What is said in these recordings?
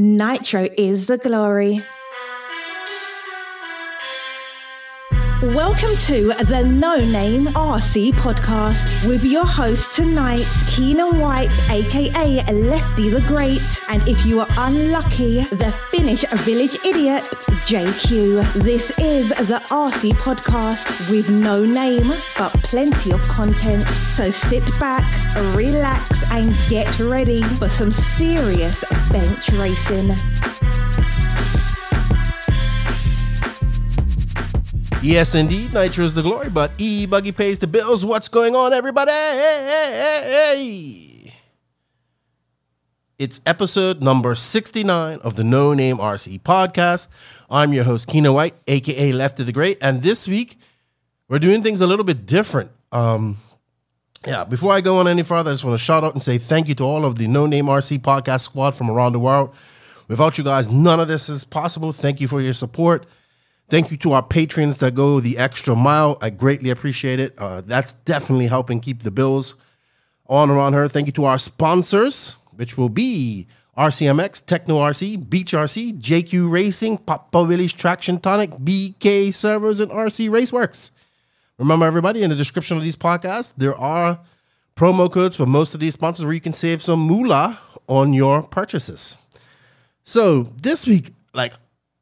Nitro is the glory. Welcome to the No Name RC podcast with your host tonight, Keenan White, aka Lefty the Great, and if you are unlucky, the Finnish village idiot, JQ. This is the RC podcast with no name, but plenty of content. So sit back, relax, and get ready for some serious bench racing. Yes, indeed, Nitro is the glory, but E-Buggy pays the bills. What's going on, everybody? Hey. It's episode number 69 of the No Name RC podcast. I'm your host, Keenan White, a.k.a. Lefty the Great, and this week, we're doing things a little bit different. Before I go on any further, I just want to shout out and say thank you to all of the No Name RC podcast squad from around the world. Without you guys, none of this is possible. Thank you for your support. Thank you to our patrons that go the extra mile. I greatly appreciate it. That's definitely helping keep the bills on around her. Thank you to our sponsors, which will be RCMX, Techno RC, Beach RC, JQ Racing, Papa Willie's Traction Tonic, BK Servers, and RC Raceworks. Remember, everybody, in the description of these podcasts, there are promo codes for most of these sponsors where you can save some moolah on your purchases. So this week,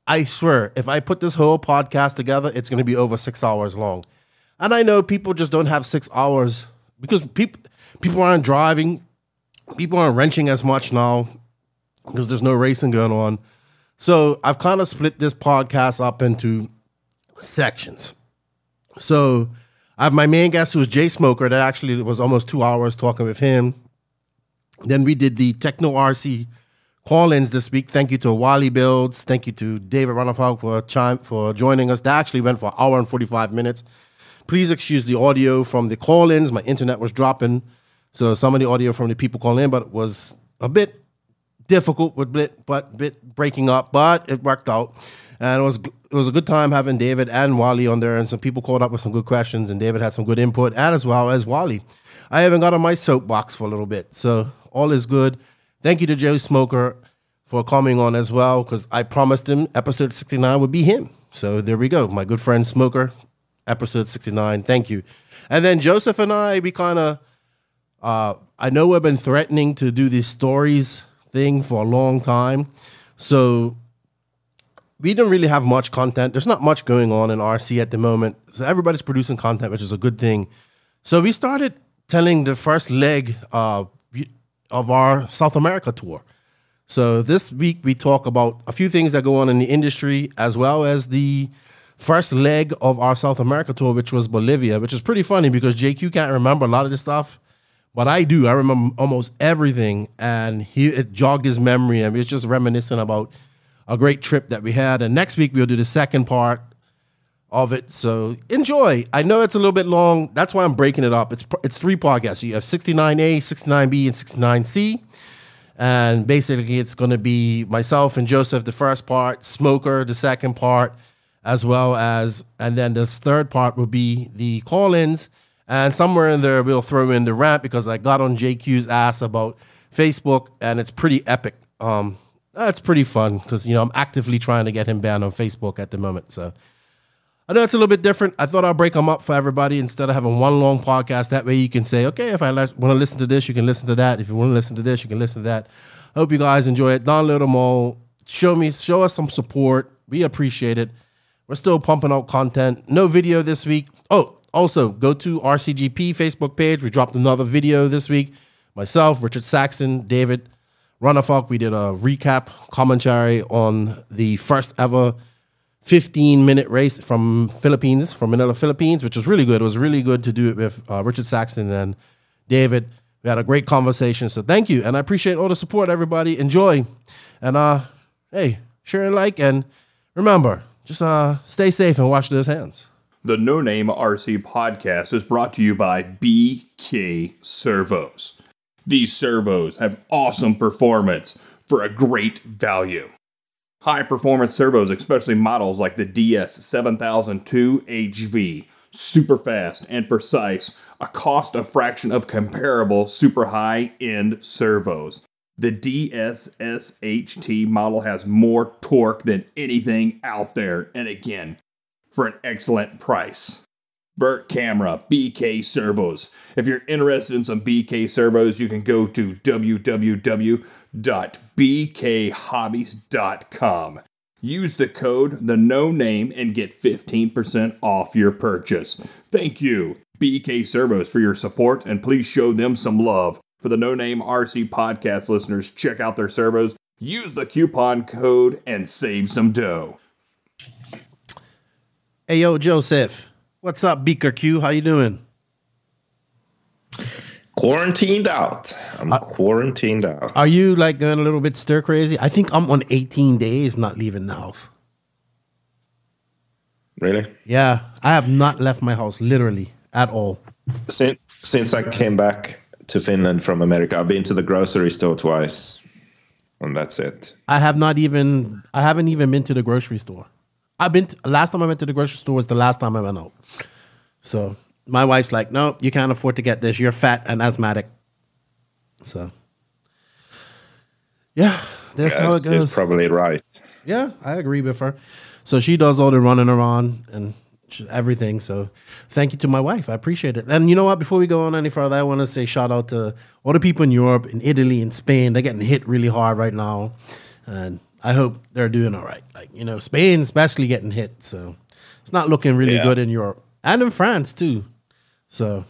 I swear, if I put this whole podcast together, it's going to be over 6 hours long. And I know people just don't have 6 hours because people aren't driving. People aren't wrenching as much now because there's no racing going on. So I've kind of split this podcast up into sections. So I have my main guest, who is Jay Smoker. That actually was almost 2 hours talking with him. Then we did the Techno RC call-ins this week. Thank you to Wally Builds. Thank you to David Runafog for joining us. That actually went for an hour and 45 minutes. Please excuse the audio from the call-ins. My internet was dropping, so some of the audio from the people calling in, but it was a bit difficult, bit breaking up, but it worked out. And it was a good time having David and Wally on there, and some people called up with some good questions, and David had some good input, and as well as Wally. I haven't got on my soapbox for a little bit, so all is good. Thank you to Jay Smoker for coming on as well, because I promised him episode 69 would be him. So there we go. My good friend Smoker, episode 69. Thank you. And then Joseph and I, we kind of, I know we've been threatening to do this stories thing for a long time. So we don't really have much content. There's not much going on in RC at the moment. So everybody's producing content, which is a good thing. So we started telling the first leg of our South America tour. So this week we talk about a few things that go on in the industry, as well as the first leg of our South America tour, which was Bolivia, which is pretty funny because JQ can't remember a lot of this stuff, but I do. I remember almost everything, and it jogged his memory, and it's just reminiscent about a great trip that we had. And next week we'll do the second part of it, so enjoy. I know it's a little bit long. That's why I'm breaking it up. It's 3 podcasts. So you have 69A, 69B, and 69C. And basically, it's going to be myself and Joseph, the first part, Smoker, the second part, as well as, and then the third part will be the call-ins. And somewhere in there, we'll throw in the rant because I got on JQ's ass about Facebook, and it's pretty epic. That's pretty fun because, I'm actively trying to get him banned on Facebook at the moment, so I know it's a little bit different. I thought I'd break them up for everybody instead of having one long podcast. That way you can say, okay, if I want to listen to this, you can listen to that. If you want to listen to this, you can listen to that. I hope you guys enjoy it. Download them all. Show us some support. We appreciate it. We're still pumping out content. No video this week. Oh, also, go to RCGP Facebook page. We dropped another video this week. Myself, Richard Saxon, David Runafog. We did a recap commentary on the first ever 15-minute race from Manila, Philippines, which was really good. It was really good to do it with Richard Saxon and David. We had a great conversation, so thank you. And I appreciate all the support, everybody. Enjoy. And, hey, share and like. And remember, just stay safe and wash those hands. The No Name RC podcast is brought to you by BK Servos. These servos have awesome performance for a great value. High-performance servos, especially models like the DS7002HV, super fast and precise, a cost a fraction of comparable super high-end servos. The DSSHT model has more torque than anything out there, and again, for an excellent price. Burt Camera, BK Servos. If you're interested in some BK servos, you can go to www.bkhobbies.com. Use the code TheNoName and get 15% off your purchase. Thank you, BK Servos, for your support, and please show them some love. For the No Name RC podcast listeners, check out their servos, use the coupon code, and save some dough. Hey, yo, Joseph. What's up, Beaker Q? How you doing? Quarantined out. I'm quarantined out. Are you like going a little bit stir crazy? I think I'm on 18 days not leaving the house. Really? Yeah, I have not left my house literally at all. Since I came back to Finland from America, I've been to the grocery store twice, and that's it. I haven't even been to the grocery store. Last time I went to the grocery store was the last time I went out. So my wife's like, no, you can't afford to get this. You're fat and asthmatic. So, yeah, that's how it goes. It's probably right. Yeah, I agree with her. So she does all the running around and everything. So thank you to my wife. I appreciate it. And you know what? Before we go on any further, I want to say shout out to all the people in Europe, in Italy, in Spain. They're getting hit really hard right now. And I hope they're doing all right. Like, you know, Spain especially getting hit. So it's not looking really good in Europe. And in France, too. So,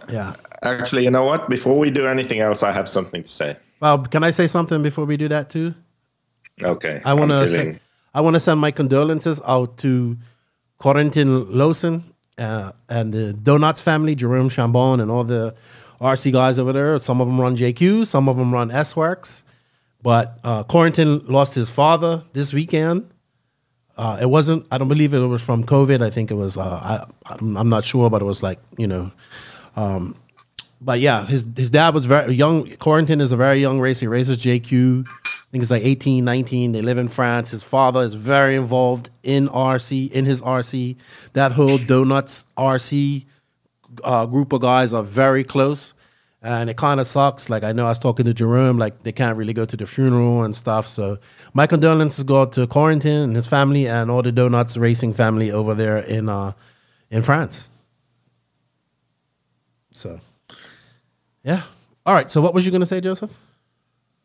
yeah. Actually, you know what? Before we do anything else, I have something to say. Well, can I say something before we do that, too? Okay. I want to send my condolences out to Corentin, Loison, and the Donuts family, Jerome Chambon, and all the RC guys over there. Some of them run JQ, some of them run S-Works. But Corentin lost his father this weekend. I don't believe it was from COVID. I think it was, I'm not sure, but it was like, you know. But yeah, his dad was very young. Corentin is a very young racer. He races JQ. I think it's like 18, 19. They live in France. His father is very involved in his RC. That whole Donuts RC group of guys are very close. And it kind of sucks. Like, I know I was talking to Jerome, like, they can't really go to the funeral and stuff. So my condolences go to Corentin and his family and all the Donuts racing family over there in France. So, yeah. All right. So what was you going to say, Joseph?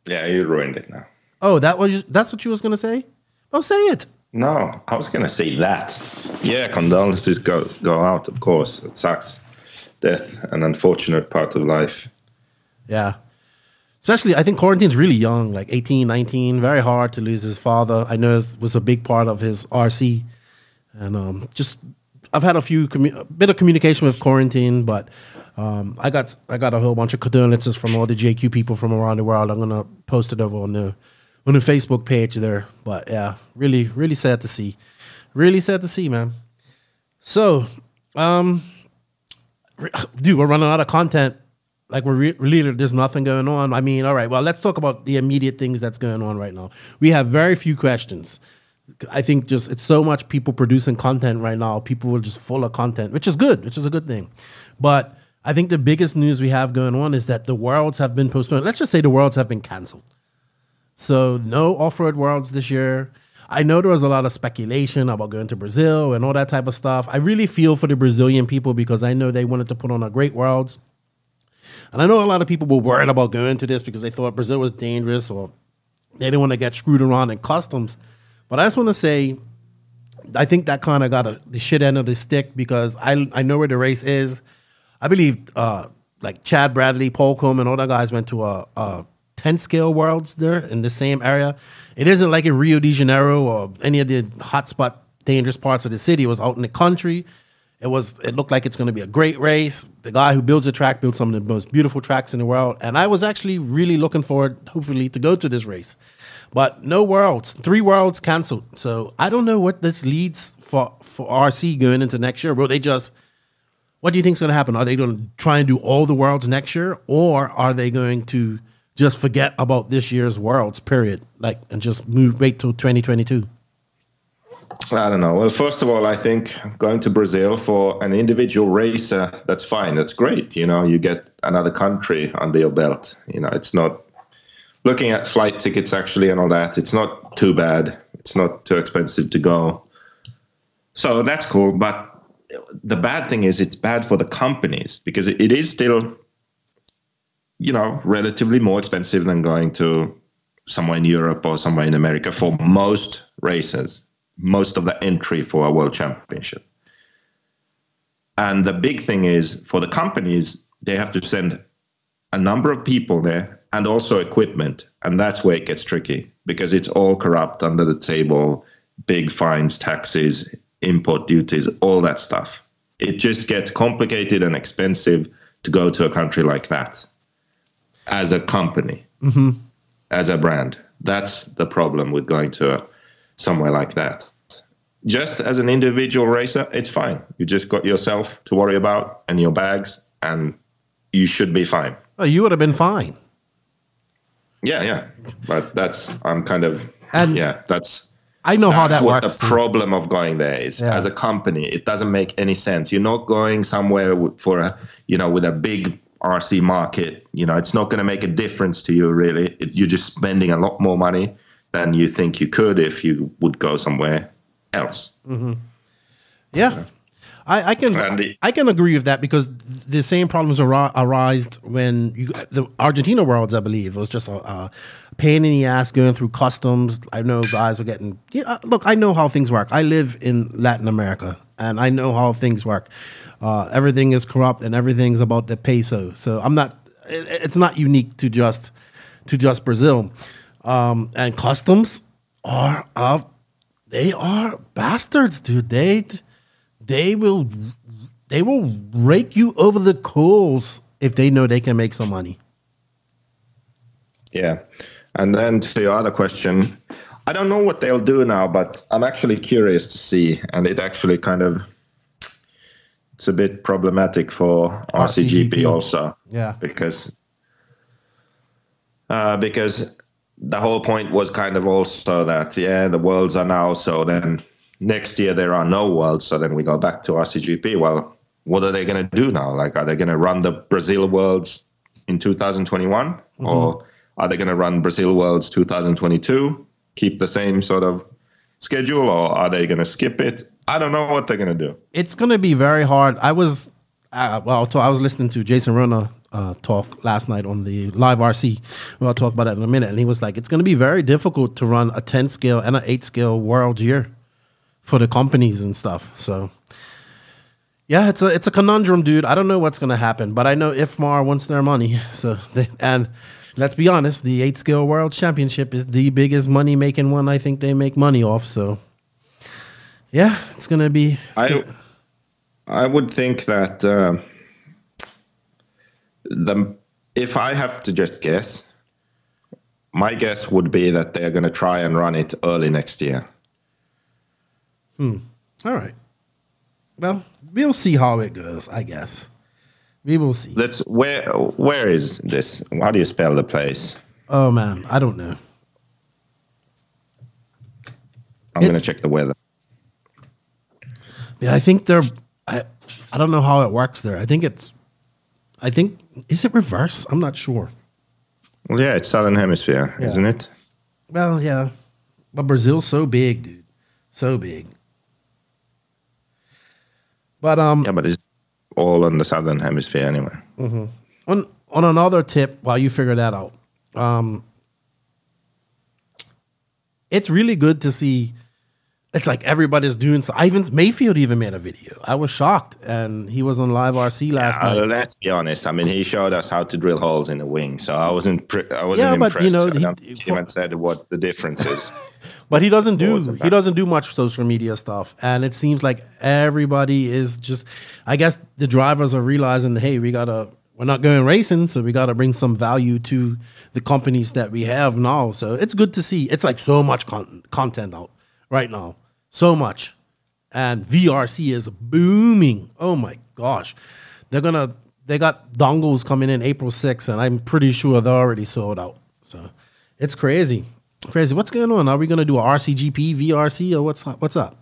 Yeah, you ruined it now. Oh, that's what you was going to say? Oh, say it. No, I was going to say that. Yeah, condolences go out, of course. It sucks. Death, an unfortunate part of life. Yeah. Especially, I think Corentin's really young, like 18, 19. Very hard to lose his father. I know it was a big part of his RC. And I've had a bit of communication with Corentin, but I got a whole bunch of condolences from all the JQ people from around the world. I'm going to post it over on the Facebook page there. But yeah, really, really sad to see. Really sad to see, man. So, dude, we're running out of content. Like, really, there's nothing going on. I mean, all right, well, let's talk about the immediate things that's going on right now. We have very few questions. I think it's so much people producing content right now. People are just full of content, which is good, which is a good thing. But I think the biggest news we have going on is that the Worlds have been postponed. Let's just say the Worlds have been canceled. So no off-road Worlds this year. I know there was a lot of speculation about going to Brazil and all that type of stuff. I really feel for the Brazilian people because I know they wanted to put on a great Worlds. And I know a lot of people were worried about going to this because they thought Brazil was dangerous or they didn't want to get screwed around in customs. But I just want to say, I think that kind of got the shit end of the stick because I know where the race is. I believe like Chad Bradley, Paul Coleman, all that guys went to a 10 scale Worlds there in the same area. It isn't like in Rio de Janeiro or any of the hotspot dangerous parts of the city. It was out in the country. It looked like it's going to be a great race. The guy who builds the track built some of the most beautiful tracks in the world. And I was actually really looking forward, hopefully, to go to this race. But no Worlds, 3 Worlds canceled. So I don't know what this leads for RC going into next year. What do you think is going to happen? Are they going to try and do all the Worlds next year? Or are they going to just forget about this year's Worlds, period, and just wait till 2022? I don't know. Well, first of all, I think going to Brazil for an individual racer, that's fine. That's great. You know, you get another country under your belt. You know, it's not looking at flight tickets actually and all that, it's not too bad. It's not too expensive to go. So that's cool. But the bad thing is it's bad for the companies because it is still, relatively more expensive than going to somewhere in Europe or somewhere in America for most races, most of the entry for a world championship. And the big thing is for the companies, they have to send a number of people there and also equipment. And that's where it gets tricky because it's all corrupt under the table, big fines, taxes, import duties, all that stuff. It just gets complicated and expensive to go to a country like that as a company, as a brand. That's the problem with going to somewhere like that. Just as an individual racer, it's fine. You just got yourself to worry about and your bags, and you should be fine. Oh, you would have been fine. Yeah. But that's I know how that what works. The problem of going there is as a company, it doesn't make any sense. You're not going somewhere for with a big RC market. It's not going to make a difference to you really. You're just spending a lot more money than you think you could if you would go somewhere else. Yeah. I can agree with that because the same problems arise when the Argentina Worlds, I believe. It was just a pain in the ass going through customs. I know guys were getting... look, I know how things work. I live in Latin America, and I know how things work. Everything is corrupt, and everything's about the peso. So I'm not... It's not unique to just Brazil. And customs are... they are bastards, dude. They will rake you over the coals if they know they can make some money. Yeah. And then to your other question, I don't know what they'll do now, but I'm actually curious to see. And it actually it's a bit problematic for RCGP also. Yeah. Because the whole point was kind of also that, the worlds are now, so then next year there are no worlds, so then we go back to RCGP. Well, what are they going to do now? Like, are they going to run the Brazil Worlds in 2021? Or are they going to run Brazil Worlds 2022, keep the same sort of schedule, or are they going to skip it? I don't know what they're going to do. It's going to be very hard. I was listening to Jason Rona talk last night on the live RC. I'll talk about that in a minute. And he was like, it's going to be very difficult to run a 10 scale and an 8 scale world year for the companies and stuff. So yeah, it's a conundrum, dude. I don't know what's going to happen, but I know IFMAR wants their money. And let's be honest, the 8 scale world championship is the biggest money making one I think they make money off. So yeah, it's going to be... I would think that if I have to just guess, my guess would be that they're going to try and run it early next year. All right. Well, we'll see how it goes, I guess. We will see. Where is this? How do you spell the place? Oh, man, I don't know. I'm going to check the weather. Yeah, I think I don't know how it works there. Is it reverse? I'm not sure. Well, yeah, it's Southern Hemisphere, isn't it? Well, yeah. But Brazil's so big, dude. So big. But but it's all in the Southern Hemisphere anyway. On another tip, while you figure that out, it's really good to see. It's like everybody's doing so. Ivan Mayfield even made a video. I was shocked, and he was on live RC last night. Let's be honest. I mean, he showed us how to drill holes in the wing, so I wasn't impressed. But he even said what the difference is. But he doesn't do much social media stuff, and it seems like everybody is just. I guess the drivers are realizing, hey, we're not going racing, so we got to bring some value to the companies that we have now. So it's good to see. It's like so much content out right now, so much, and VRC is booming. Oh my gosh, they got dongles coming in April 6th, and I'm pretty sure they're already sold out. So it's crazy. What's going on? Are we gonna do a RCGP, VRC, or what's up?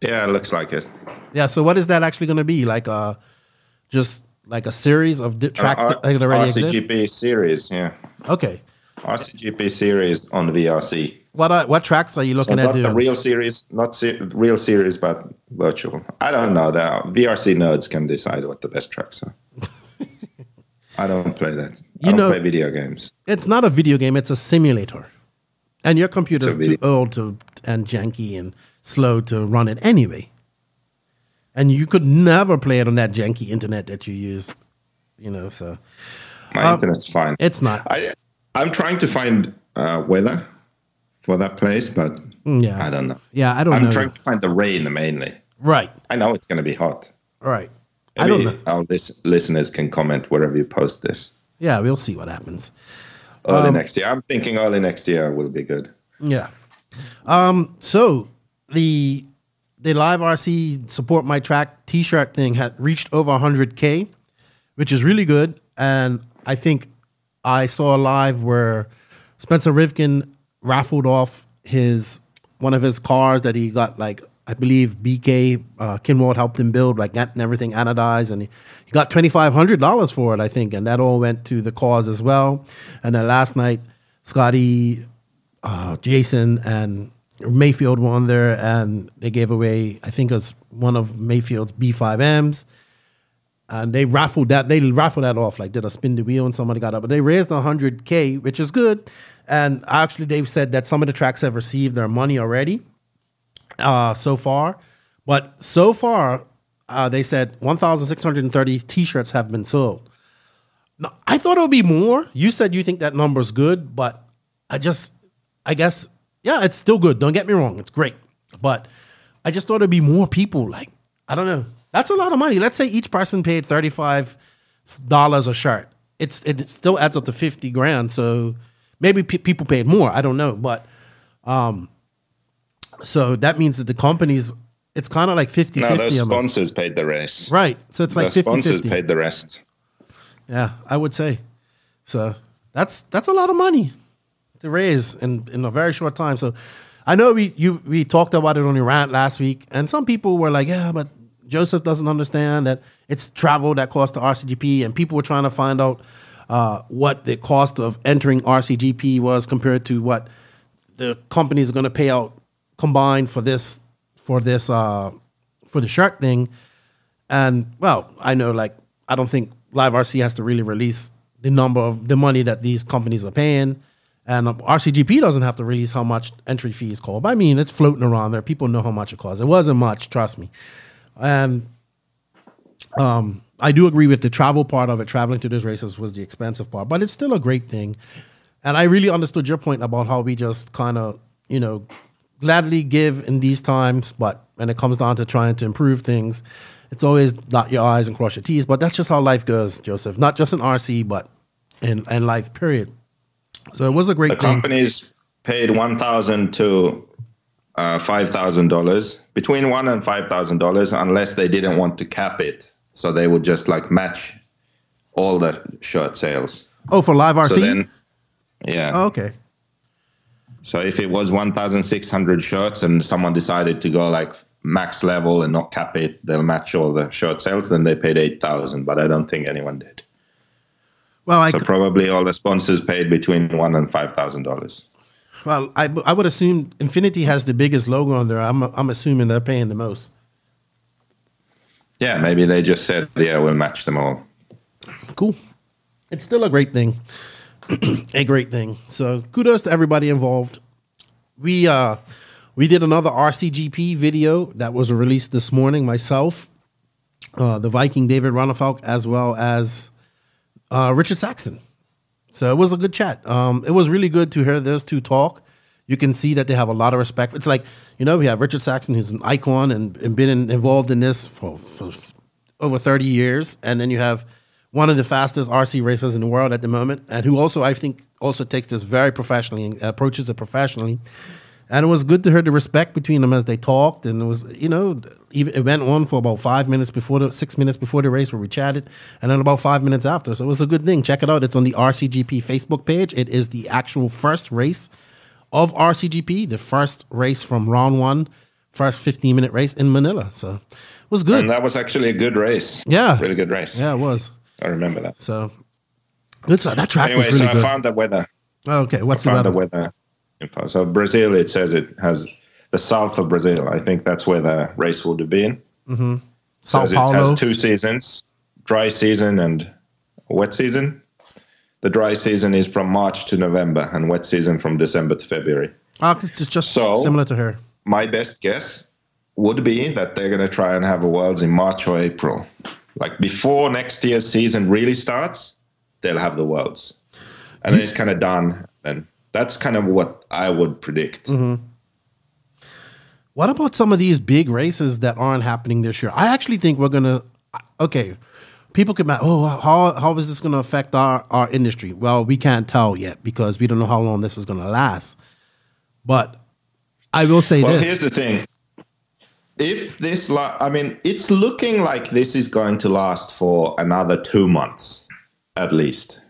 Yeah, it looks like it. Yeah. So what is that actually gonna be? Like just like a series of tracks that already exist? RCGP series, yeah. Okay. RCGP series on VRC. What tracks are you looking at doing? Not the real series, real series, but virtual. I don't know. The VRC nerds can decide what the best tracks are. I don't play that. I don't play video games. It's not a video game. It's a simulator. And your computer's too old and janky and slow to run it anyway. And you could never play it on that janky internet that you use, so. My internet's fine. It's not. I'm trying to find weather for that place, but I don't know. Yeah, I don't know. I'm trying to find the rain mainly. Right. I know it's going to be hot. Right. Maybe I don't know. Our listeners can comment wherever you post this. Yeah, we'll see what happens. Early next year. I'm thinking early next year will be good. Yeah. So the Live RC Support My Track t-shirt thing had reached over 100K, which is really good. And I think I saw a live where Spencer Rivkin raffled off one of his cars that he got, like, I believe BK Kinwald helped him build, like that and everything anodized, and he got $2,500 for it, I think, and that all went to the cause as well. And then last night, Scotty, Jason, and Mayfield were on there, and they gave away, I think it was one of Mayfield's B5Ms, and they raffled that off, like did a spin the wheel, and somebody got up, but they raised 100K, which is good. And actually, they've said that some of the tracks have received their money already. So far, but so far, they said 1,630 t-shirts have been sold. Now, I thought it would be more. You said you think that number's good, but I guess, yeah, it's still good. Don't get me wrong. It's great. But I just thought it'd be more people. Like, I don't know. That's a lot of money. Let's say each person paid $35 a shirt. It still adds up to 50 grand. So maybe people paid more. I don't know. But, so that means that the companies, it's kind of like 50-50. No, those sponsors paid the rest. Right. So it's like 50-50. Sponsors paid the rest. Yeah, I would say. So that's a lot of money to raise in a very short time. So I know we talked about it on your rant last week, and some people were like, yeah, but Joseph doesn't understand that it's travel that costs the RCGP, and people were trying to find out what the cost of entering RCGP was compared to what the companies are going to pay out combined for the shirt thing. And well, I know, like, I don't think Live RC has to really release the money that these companies are paying, and RCGP doesn't have to release how much entry fees cost. I mean, it's floating around there. People know how much it costs. It wasn't much, trust me. And I do agree with the travel part of it. Traveling to those races was the expensive part, but it's still a great thing. And I really understood your point about how we just kind of, gladly give in these times, but when it comes down to trying to improve things, it's always dot your I's and cross your T's. But that's just how life goes, Joseph. Not just in RC, but in life, period. So it was a great thing. The companies paid $1,000 to $5,000, between $1,000 and $5,000, unless they didn't want to cap it. So they would just like match all the shirt sales. Oh, for Live RC? So then, yeah. Oh, okay. So if it was 1,600 shirts and someone decided to go like max level and not cap it, they'll match all the shirt sales, then they paid 8,000, but I don't think anyone did. Well, probably all the sponsors paid between $1,000 and $5,000. Well, I would assume Infinity has the biggest logo on there. I'm assuming they're paying the most. Yeah, maybe they just said, yeah, we'll match them all. Cool. It's still a great thing. A great thing. So kudos to everybody involved. We did another RCGP video that was released this morning. Myself, the Viking David Ronnefalk, as well as Richard Saxon. So it was a good chat. It was really good to hear those two talk. You can see that they have a lot of respect. It's like, we have Richard Saxon, who's an icon and been involved in this for over 30 years. And then you have one of the fastest RC racers in the world at the moment, and who also, I think, also takes this very professionally and approaches it professionally. And it was good to hear the respect between them as they talked. And it was, it went on for about 6 minutes before the race where we chatted, and then about 5 minutes after. So it was a good thing. Check it out. It's on the RCGP Facebook page. It is the actual first race of RCGP, the first race from round 1 first 15-minute race in Manila. So it was good. And that was actually a good race. Yeah. Really good race. Yeah, it was. I remember that. So good. So that track was really good. I found the weather. Okay, what's I found the the weather info. So Brazil, it says it has the south of Brazil. I think that's where the race would have been. Mm-hmm. Sao Paulo. It has 2 seasons, dry season and wet season. The dry season is from March to November and wet season from December to February. It's just similar to her. My best guess would be that they're going to try and have a Worlds in March or April. Like before next year's season really starts, they'll have the Worlds. And then it's kind of done. And that's kind of what I would predict. Mm-hmm. What about some of these big races that aren't happening this year? I actually think we're going to... Okay, people could... how is this going to affect our industry? Well, we can't tell yet because we don't know how long this is going to last. But I will say this. Well, here's the thing. If this... it's looking like this is going to last for another 2 months, at least.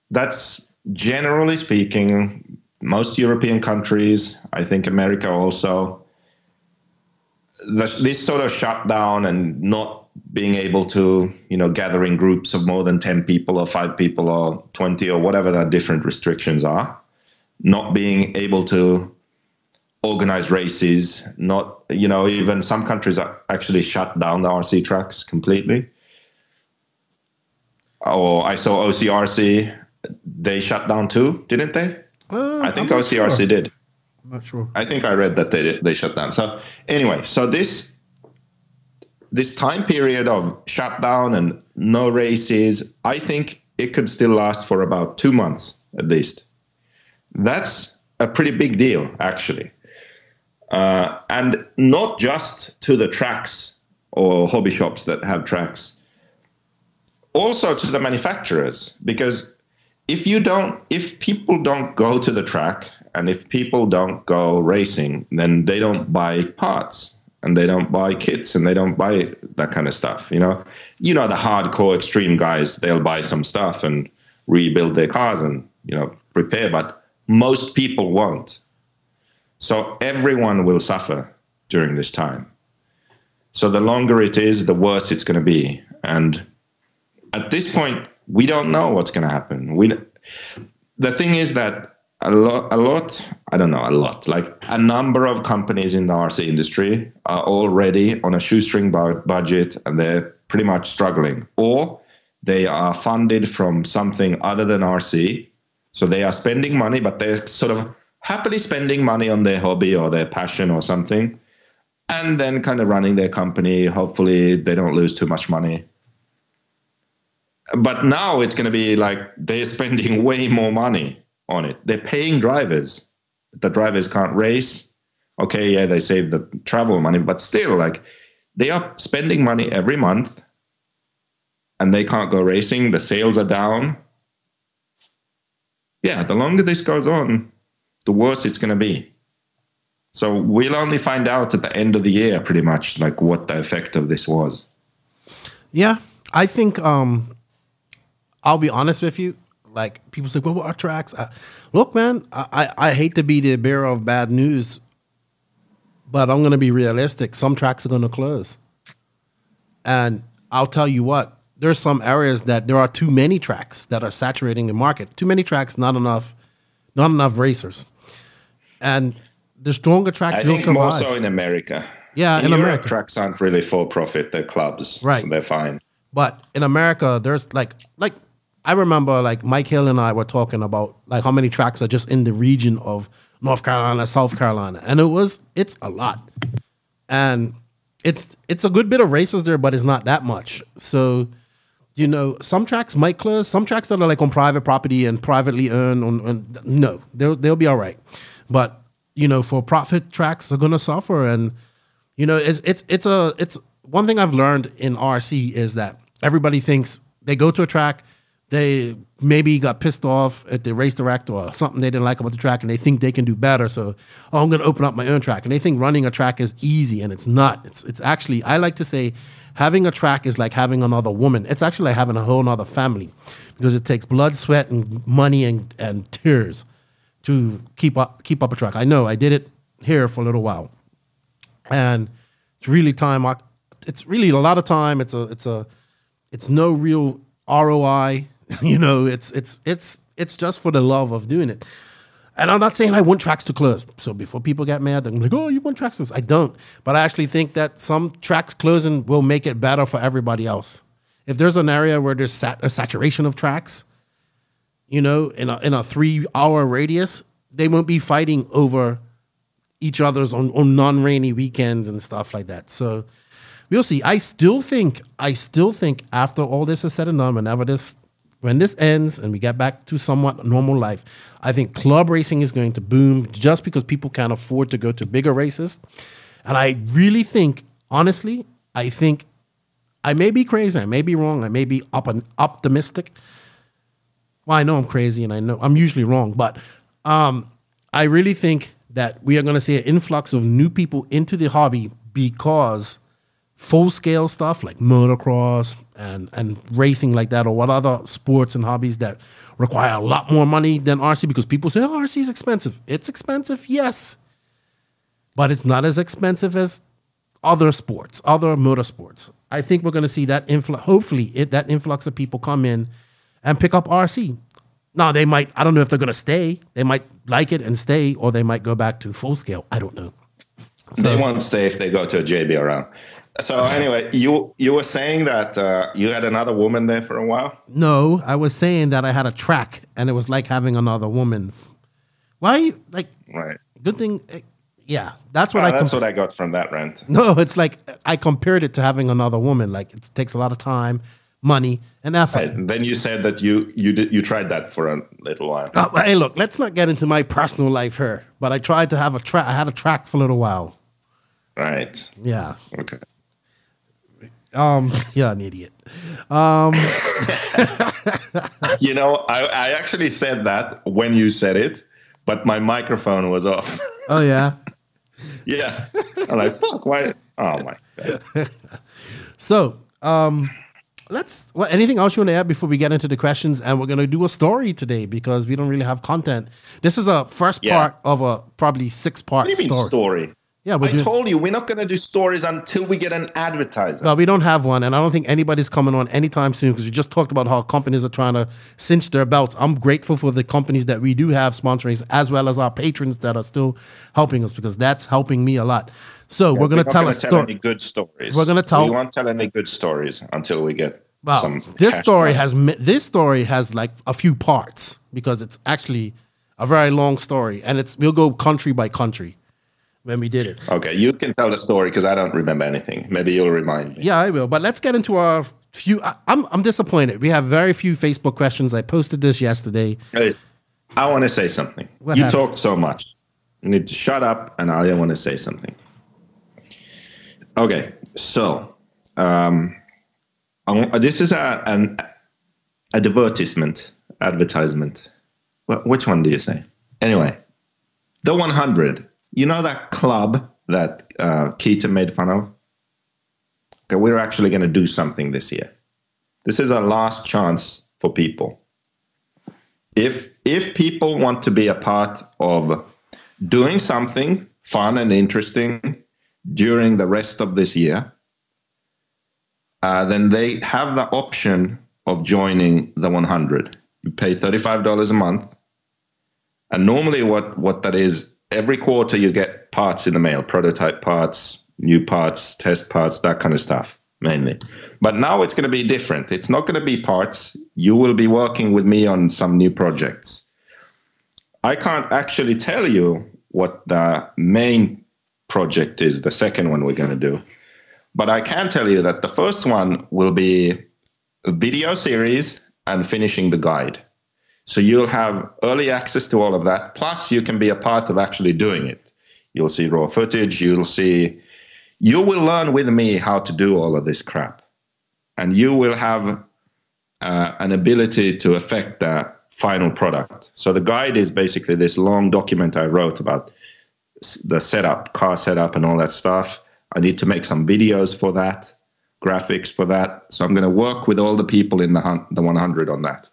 That's generally speaking, most European countries, I think America also... This sort of shutdown and not being able to, gather in groups of more than 10 people or 5 people or 20 or whatever the different restrictions are, not being able to organize races, not, even some countries are actually shut down the RC tracks completely. Or I saw OCRC, they shut down too, didn't they? I think OCRC did. I'm not sure. I think I read that they shut down. So anyway, so this time period of shutdown and no races, I think it could still last for about 2 months at least. That's a pretty big deal, actually. And not just to the tracks or hobby shops that have tracks, also to the manufacturers, because if people don't go to the track, and if people don't go racing, then they don't buy parts and they don't buy kits and they don't buy that kind of stuff. The hardcore extreme guys, they'll buy some stuff and rebuild their cars and, prepare, but most people won't. So everyone will suffer during this time. So the longer it is, the worse it's going to be. And at this point, we don't know what's going to happen. The thing is that a number of companies in the RC industry are already on a shoestring budget and they're pretty much struggling, or they are funded from something other than RC. So they are spending money, but they're sort of happily spending money on their hobby or their passion or something, and then kind of running their company. Hopefully they don't lose too much money. But now it's going to be like they're spending way more money on it. They're paying drivers. The drivers can't race. Okay, yeah, they save the travel money, but still, like, they are spending money every month and they can't go racing. The sales are down. Yeah, the longer this goes on, the worse it's going to be. So we'll only find out at the end of the year, pretty much, like, what the effect of this was. Yeah, I think, I'll be honest with you. Like, people say, well, what are tracks? Look, man, I hate to be the bearer of bad news, but I'm going to be realistic. Some tracks are going to close. And I'll tell you what, there's some areas that there are too many tracks that are saturating the market. Too many tracks, not enough racers. And the stronger tracks will survive. I think more so in America. Yeah, in America. Tracks aren't really for profit. They're clubs. Right. So they're fine. But in America, there's like I remember like Mike Hill and I were talking about like how many tracks are just in the region of North Carolina, South Carolina. And it's a lot. And it's a good bit of races there, but it's not that much. So, some tracks might close. Some tracks that are like on private property and privately owned, no, they'll be all right. But, for profit, tracks are going to suffer. And, it's one thing I've learned in RC is that everybody thinks they go to a track, they maybe got pissed off at the race director or something they didn't like about the track, and they think they can do better. So, I'm going to open up my own track. And they think running a track is easy, and it's not. It's actually, I like to say, having a track is like having another woman. It's actually like having a whole other family, because it takes blood, sweat, and money and tears to keep up a track. I know I did it here for a little while. and it's really time. It's really a lot of time. It's no real ROI. It's just for the love of doing it. And I'm not saying I want tracks to close. So before people get mad, they're like, oh, you want tracks to close. I don't. But I actually think that some tracks closing will make it better for everybody else. If there's an area where there's a saturation of tracks, in a 3-hour radius, they won't be fighting over each other's on non-rainy weekends and stuff like that. So we'll see. I still think after all this is said and done, when this ends and we get back to somewhat normal life, I think club racing is going to boom just because people can't afford to go to bigger races. And I really think, honestly, I may be crazy, I may be wrong, I may be optimistic. Well, I know I'm crazy and I know I'm usually wrong, but I really think that we are going to see an influx of new people into the hobby because full-scale stuff like motocross and racing like that, or what other sports and hobbies that require a lot more money than RC, because people say, oh, RC is expensive. It's expensive, yes. But it's not as expensive as other sports, other motorsports. I think we're going to see that that influx of people come in and pick up RC. Now, they might, I don't know if they're going to stay. They might like it and stay, or they might go back to full-scale. I don't know. So, they won't stay if they go to a JB around. So anyway, you were saying that you had another woman there for a while? No, I was saying that I had a track, and it was like having another woman. Why? Like, right. Good thing. Yeah, that's what That's what I got from that rant. No, it's like I compared it to having another woman. Like, it takes a lot of time, money, and effort. Right. And then you said that you tried that for a little while. Hey, look, let's not get into my personal life here. But I tried to have a track. I had a track for a little while. Right. Yeah. Okay. Yeah, an idiot. I actually said that when you said it, but my microphone was off. Oh, yeah? Yeah. I'm like, fuck, why? Oh, my God. So, anything else you want to add before we get into the questions? And we're going to do a story today because we don't really have content. This is a first part of a probably 6-part What do you mean story? Yeah, I told you we're not going to do stories until we get an advertiser. Well, we don't have one, and I don't think anybody's coming on anytime soon because we just talked about how companies are trying to cinch their belts. I'm grateful for the companies that we do have sponsoring, as well as our patrons that are still helping us, because that's helping me a lot. So we're going to tell a story. Any good stories. We're going to tell. We won't tell any good stories until we get some. This story has like a few parts because it's actually a very long story, and we'll go country by country when we did it. Okay, you can tell the story because I don't remember anything. Maybe you'll remind me. Yeah, I will. But let's get into our few. I'm disappointed. We have very few Facebook questions. I posted this yesterday. Guys, I want to say something. You talk so much. You need to shut up, and I want to say something. Okay, so this is an advertisement. Which one do you say? Anyway, the 100. You know that club that Keaton made fun of? Okay, we're actually going to do something this year. This is our last chance for people. If people want to be a part of doing something fun and interesting during the rest of this year, then they have the option of joining the 100. You pay $35 a month. And normally what that is, every quarter you get parts in the mail, prototype parts, new parts, test parts, that kind of stuff, mainly. But now it's going to be different. It's not going to be parts. You will be working with me on some new projects. I can't actually tell you what the main project is, the second one we're going to do. But I can tell you that the first one will be a video series and finishing the guide. So you'll have early access to all of that. Plus, you can be a part of actually doing it. You'll see raw footage. You will learn with me how to do all of this crap. And you will have an ability to affect the final product. So the guide is basically this long document I wrote about the setup, car setup and all that stuff. I need to make some videos for that, graphics for that. So I'm going to work with all the people in the 100 on that.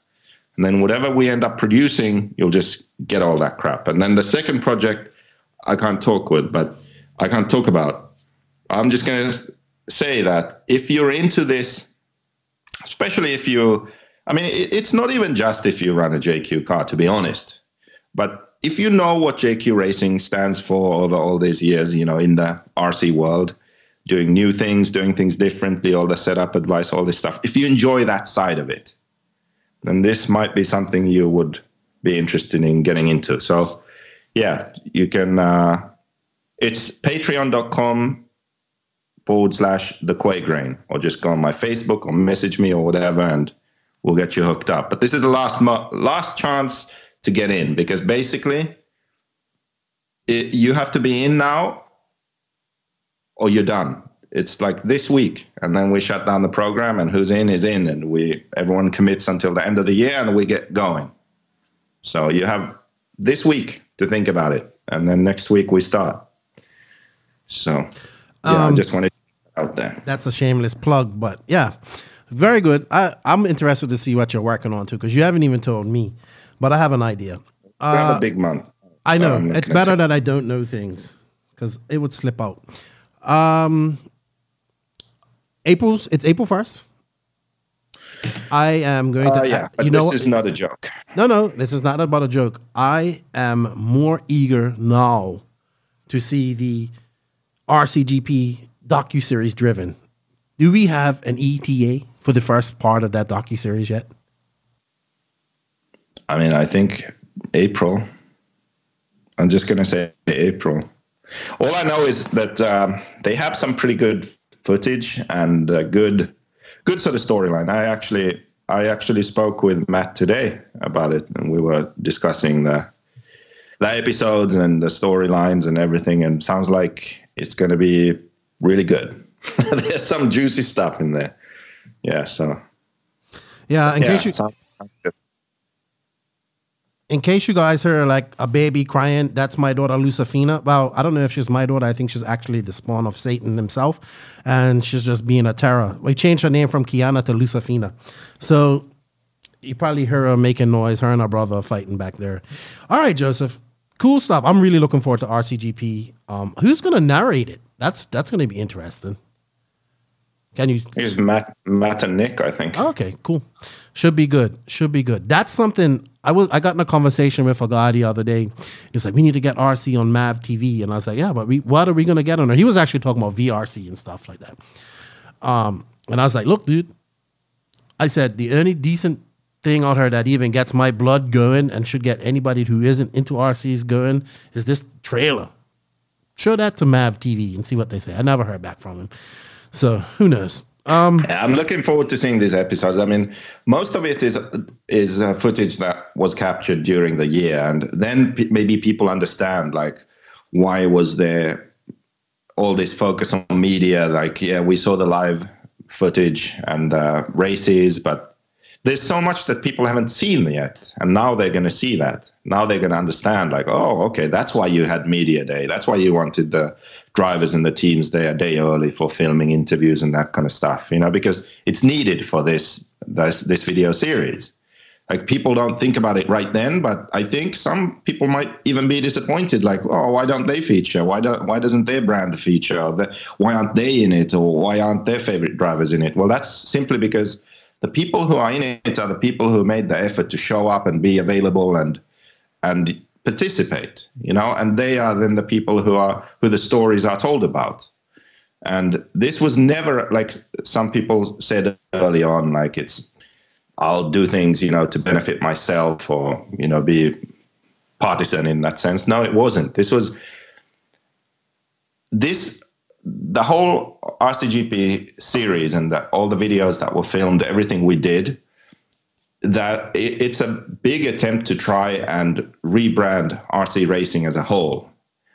And then whatever we end up producing, you'll just get all that crap. And then the second project I can't talk about. I'm just going to say that if you're into this, especially if you, I mean, it's not even just if you run a JQ car, to be honest. But if you know what JQ Racing stands for over all these years, you know, in the RC world, doing new things, doing things differently, all the setup advice, all this stuff. If you enjoy that side of it, then this might be something you would be interested in getting into. So, yeah, you can, it's patreon.com/thequagrain, or just go on my Facebook or message me or whatever, and we'll get you hooked up. But this is the last chance to get in, because basically you have to be in now or you're done. It's like this week, and then we shut down the program, and who's in is in, and everyone commits until the end of the year, and we get going. So you have this week to think about it, and then next week we start. So yeah, I just wanted to get out there. That's a shameless plug, but yeah, very good. I'm interested to see what you're working on too, because you haven't even told me, but I have an idea. We have a big month. I know. It's better that I don't know things, because it would slip out. It's April 1st. I am going to. Yeah, but this is not a joke. No, this is not about a joke. I am more eager now to see the RCGP docuseries Driven. Do we have an ETA for the first part of that docuseries yet? I mean, I think April. I'm just going to say April. All I know is that they have some pretty good footage and good sort of storyline. I actually spoke with Matt today about it, and we were discussing the episodes and the storylines and everything, and sounds like it's going to be really good. There's some juicy stuff in there. Yeah, so. Yeah, in case you guys heard like a baby crying, that's my daughter Lucifina. Well, I don't know if she's my daughter. I think she's actually the spawn of Satan himself, and she's just being a terror. We changed her name from Kiana to Lucifina. So you probably heard her making noise. Her and her brother fighting back there. All right, Joseph. Cool stuff. I'm really looking forward to RCGP. Who's going to narrate it? That's going to be interesting. Can you? It's Matt and Nick, I think. Oh, okay, cool. Should be good. That's something I got in a conversation with a guy the other day. He's like, we need to get RC on MAV TV. And I was like, yeah, but what are we going to get on there? He was actually talking about VRC and stuff like that. And I was like, look, dude, I said, the only decent thing out here that even gets my blood going and should get anybody who isn't into RCs going is this trailer. Show that to MAV TV and see what they say. I never heard back from him. So who knows? I'm looking forward to seeing these episodes. I mean, most of it is footage that was captured during the year, and then maybe people understand like why was there all this focus on media? Like, yeah, we saw the live footage and races, but there's so much that people haven't seen yet, and now they're going to see that. Now they're going to understand, like, oh, okay, that's why you had media day. That's why you wanted the drivers and the teams there a day early for filming interviews and that kind of stuff, you know, because it's needed for this video series. Like, people don't think about it right then, but I think some people might even be disappointed, like, oh, why don't they feature? Why doesn't their brand feature? Why aren't they in it? Or why aren't their favorite drivers in it? Well, that's simply because the people who are in it are the people who made the effort to show up and be available and participate, you know, and they are then the people who the stories are told about. And this was never, like some people said early on, like I'll do things, you know, to benefit myself or, you know, be partisan in that sense. No, it wasn't. The whole RCGP series and all the videos that were filmed, everything we did, that it's a big attempt to try and rebrand RC racing as a whole.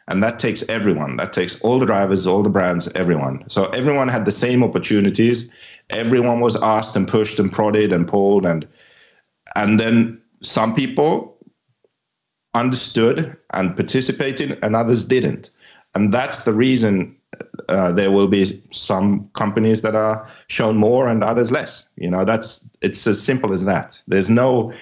And that takes everyone. That takes all the drivers, all the brands, everyone. So everyone had the same opportunities. Everyone was asked and pushed and prodded and pulled. And then some people understood and participated and others didn't. And that's the reason there will be some companies that are shown more and others less. You know, it's as simple as that. There's no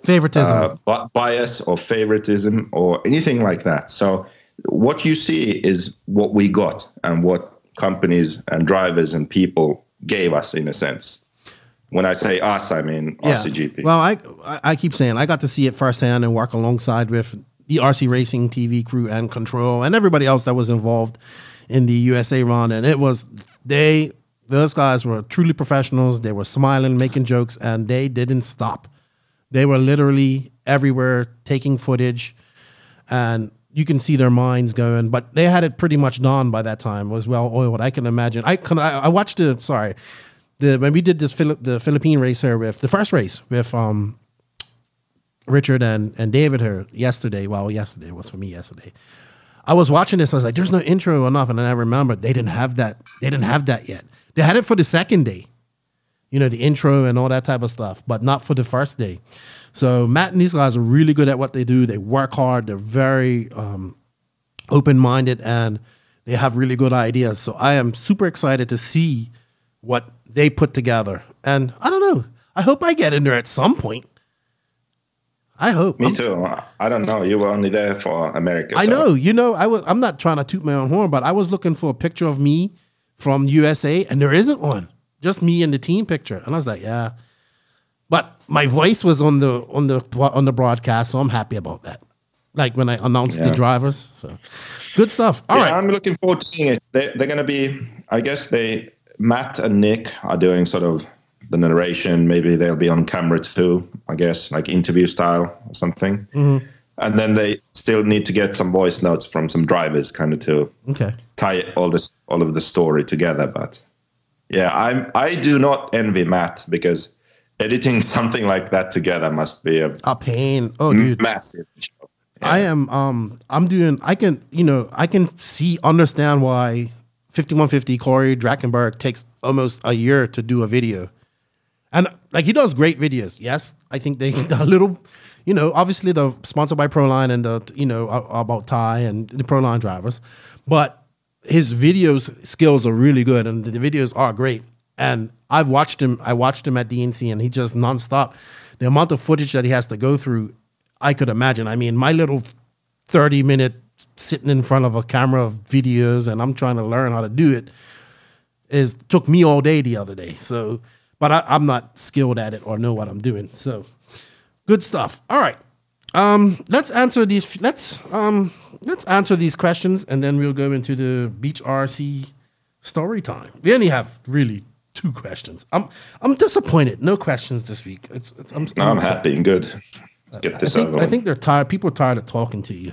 favoritism, bias or favoritism or anything like that. So what you see is what we got and what companies and drivers and people gave us, in a sense. When I say us, I mean RCGP. Well, I keep saying I got to see it firsthand and work alongside with the RC Racing TV crew and Control and everybody else that was involved in the USA run. And it was, those guys were truly professionals. They were smiling, making jokes, and they didn't stop. They were literally everywhere taking footage, and you can see their minds going, but they had it pretty much done by that time. It was well oiled. I can imagine. I watched when we did this the Philippine race here with the first race with Richard and David here yesterday. Well, yesterday was for me yesterday. I was watching this. I was like, "There's no intro or nothing," and I remembered they didn't have that. They didn't have that yet. They had it for the second day, the intro and all that type of stuff, but not for the first day. So Matt and these guys are really good at what they do. They work hard. They're very open-minded, and they have really good ideas. So I am super excited to see what they put together. And I don't know. I hope I get in there at some point. I hope. Me too. I don't know. You were only there for America. I know. I'm not trying to toot my own horn, but I was looking for a picture of me from USA, and there isn't one. Just me and the team picture. And I was like, yeah. But my voice was on the broadcast, so I'm happy about that. Like when I announced the drivers. So good stuff. All right. I'm looking forward to seeing it. They're going to be, I guess Matt and Nick are doing sort of the narration. Maybe they'll be on camera too, I guess, like interview style or something. Mm-hmm. And then they still need to get some voice notes from some drivers kind of to tie all of the story together. But yeah, I do not envy Matt, because editing something like that together must be a pain. Oh, dude, massive job. Yeah. I can understand why 5150 Corey Drakenberg takes almost a year to do a video. And like, he does great videos. Yes, I think they a little, obviously they're sponsored by Proline and about Ty and the Proline drivers, but his skills are really good, and the videos are great. And I watched him at DNC, and he just nonstop. The amount of footage that he has to go through, I could imagine. I mean, my little 30-minute sitting in front of a camera of videos, and I'm trying to learn how to do it, took me all day the other day. So, but I'm not skilled at it or know what I'm doing. So, good stuff. All right, let's answer these. Let's answer these questions, and then we'll go into the Beach RC story time. We only have really 2 questions. I'm disappointed. No questions this week. I'm happy and good. Let's get this over. I think they're tired. People are tired of talking to you.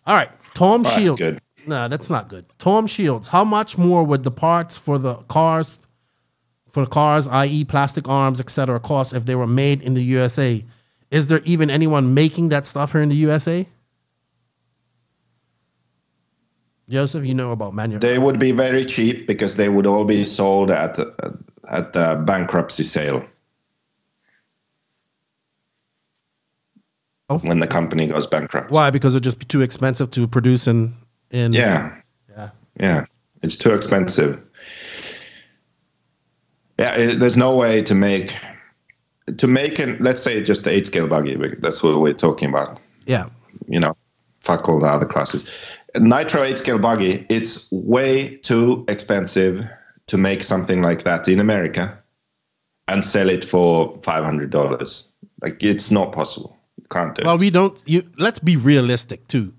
All right, Tom Shields. That's good. No, that's not good. Tom Shields. How much more would the parts for the cars, i.e., plastic arms, etc., cost if they were made in the USA? Is there even anyone making that stuff here in the USA? Joseph, you know about manufacturing. They would be very cheap, because they would all be sold at the bankruptcy sale. Oh. When the company goes bankrupt. Why? Because it'd just be too expensive to produce in Yeah. It's too expensive. Yeah, there's no way to make let's say just the 8-scale buggy. That's what we're talking about. Yeah. Fuck all the other classes. Nitro 8-scale buggy, it's way too expensive to make something like that in America and sell it for $500. Like, it's not possible. You can't do it. Let's be realistic too.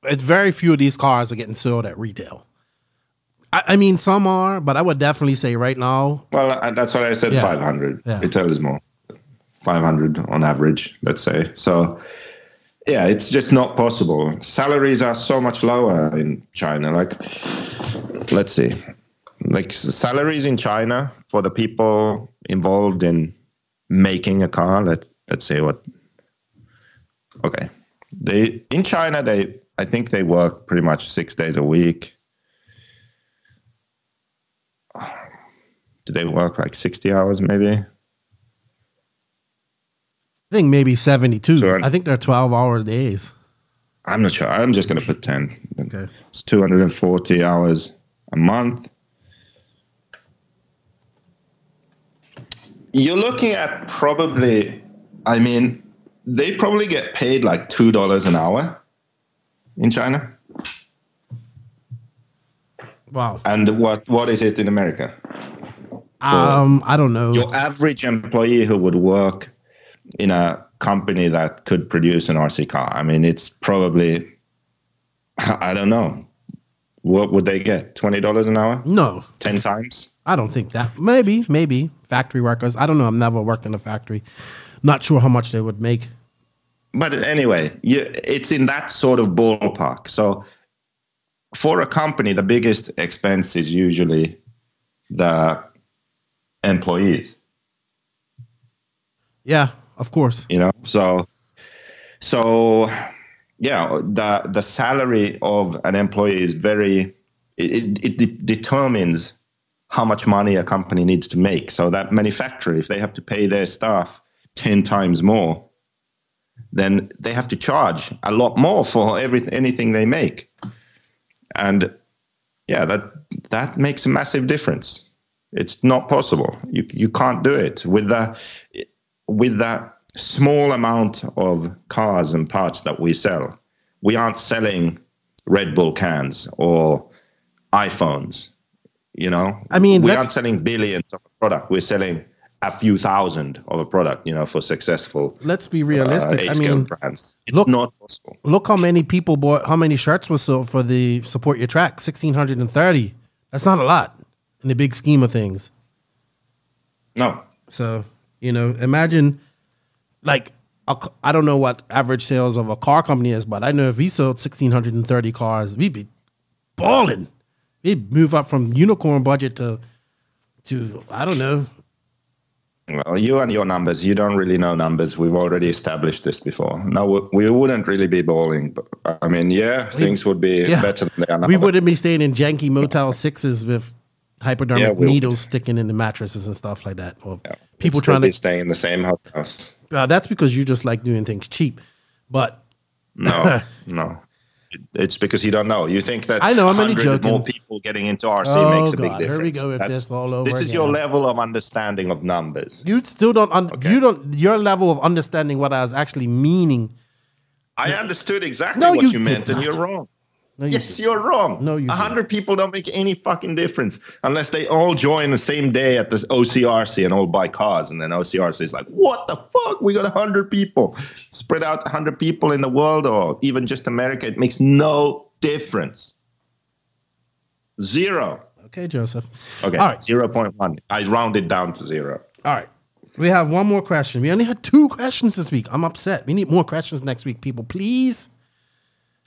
Very few of these cars are getting sold at retail. I mean, some are, but I would definitely say right now. Well, that's what I said, 500. Yeah. Retail is more. 500 on average, let's say. So, yeah, it's just not possible. Salaries are so much lower in China. Like, let's see. Like, salaries in China for the people involved in making a car, let's say what. Okay. In China, I think they work pretty much 6 days a week. Do they work like 60 hours maybe? I think maybe 72. So I think they're 12-hour days. I'm not sure. I'm just going to put 10. Okay. It's 240 hours a month. You're looking at probably, they probably get paid like $2 an hour. in China? Wow. And what is it in America? I don't know. Your average employee who would work in a company that could produce an RC car, I mean, it's probably, I don't know. What would they get? $20 an hour? No. 10 times? I don't think that. Maybe. Factory workers. I don't know. I've never worked in a factory. Not sure how much they would make. But anyway, it's in that sort of ballpark. So for a company, the biggest expense is usually the employees. Yeah, of course. You know, so yeah, the salary of an employee is it determines how much money a company needs to make. So that manufacturer, if they have to pay their staff 10 times more, then they have to charge a lot more for anything they make. And yeah, that makes a massive difference. It's not possible. You can't do it with that small amount of cars and parts that we sell. We aren't selling Red Bull cans or iPhones. You know, I mean, we aren't selling billions of a product. We're selling a few thousand of a product, you know, for successful. Let's be realistic. I mean, brands. It's not possible. Look how many people bought, how many shirts were sold for the Support Your Track, 1,630. That's not a lot in the big scheme of things. No. So, you know, imagine, like, I don't know what average sales of a car company is, but I know if we sold 1,630 cars, we'd be balling. We'd move up from unicorn budget to I don't know. Well, you and your numbers, you don't really know numbers. We've already established this before. No, we wouldn't really be balling. But I mean, things would be better than they are now. We wouldn't be staying in janky Motel 6s with hypodermic needles sticking in the mattresses and stuff like that. Or people trying to stay in the same hotels. That's because you just like doing things cheap. But no. It's because you don't know. You think that I know, I'm only joking. More people getting into RC makes a big difference. Here we go with this all over. This is your level of understanding of numbers. You still don't. Your level of understanding what I was actually meaning. I understood exactly what you meant, and you're wrong. No, you're wrong. No, 100 people don't make any fucking difference unless they all join the same day at this OCRC and all buy cars. And then OCRC is like, what the fuck? We got 100 people. Spread out 100 people in the world or even just America. It makes no difference. Zero. Okay, Joseph. Okay, all right. 0.1. I rounded down to 0. All right. We have one more question. We only had 2 questions this week. I'm upset. We need more questions next week, people. Please.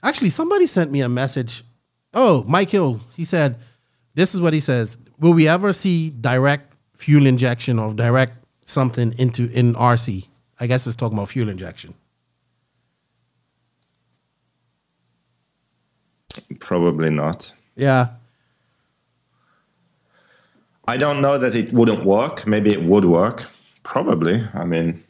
Actually, somebody sent me a message. Oh, Mike Hill. He said, this is what he says. Will we ever see direct fuel injection or direct something in RC? I guess it's talking about fuel injection. Probably not. Yeah. I don't know that it wouldn't work. Maybe it would work. Probably. I mean,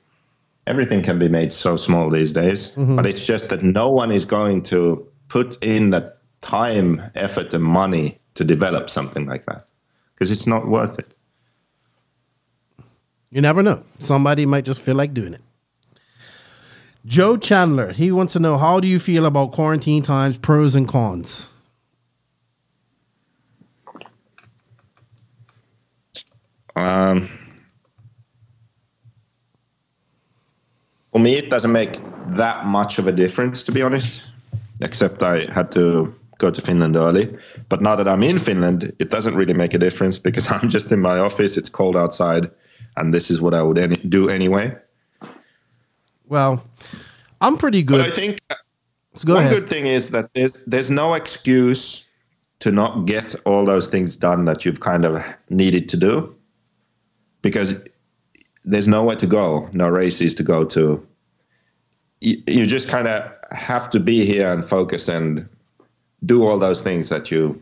everything can be made so small these days, but it's just that no one is going to put in the time, effort, and money to develop something like that because it's not worth it. You never know. Somebody might just feel like doing it. Joe Chandler, he wants to know, how do you feel about quarantine times, pros and cons? For me, it doesn't make that much of a difference, to be honest, except I had to go to Finland early. But now that I'm in Finland, it doesn't really make a difference because I'm just in my office. It's cold outside, and this is what I would do anyway. Well, I'm pretty good. But I think one good thing is that there's no excuse to not get all those things done that you've kind of needed to do because there's nowhere to go, no races to go to. You just kind of have to be here and focus and do all those things that you've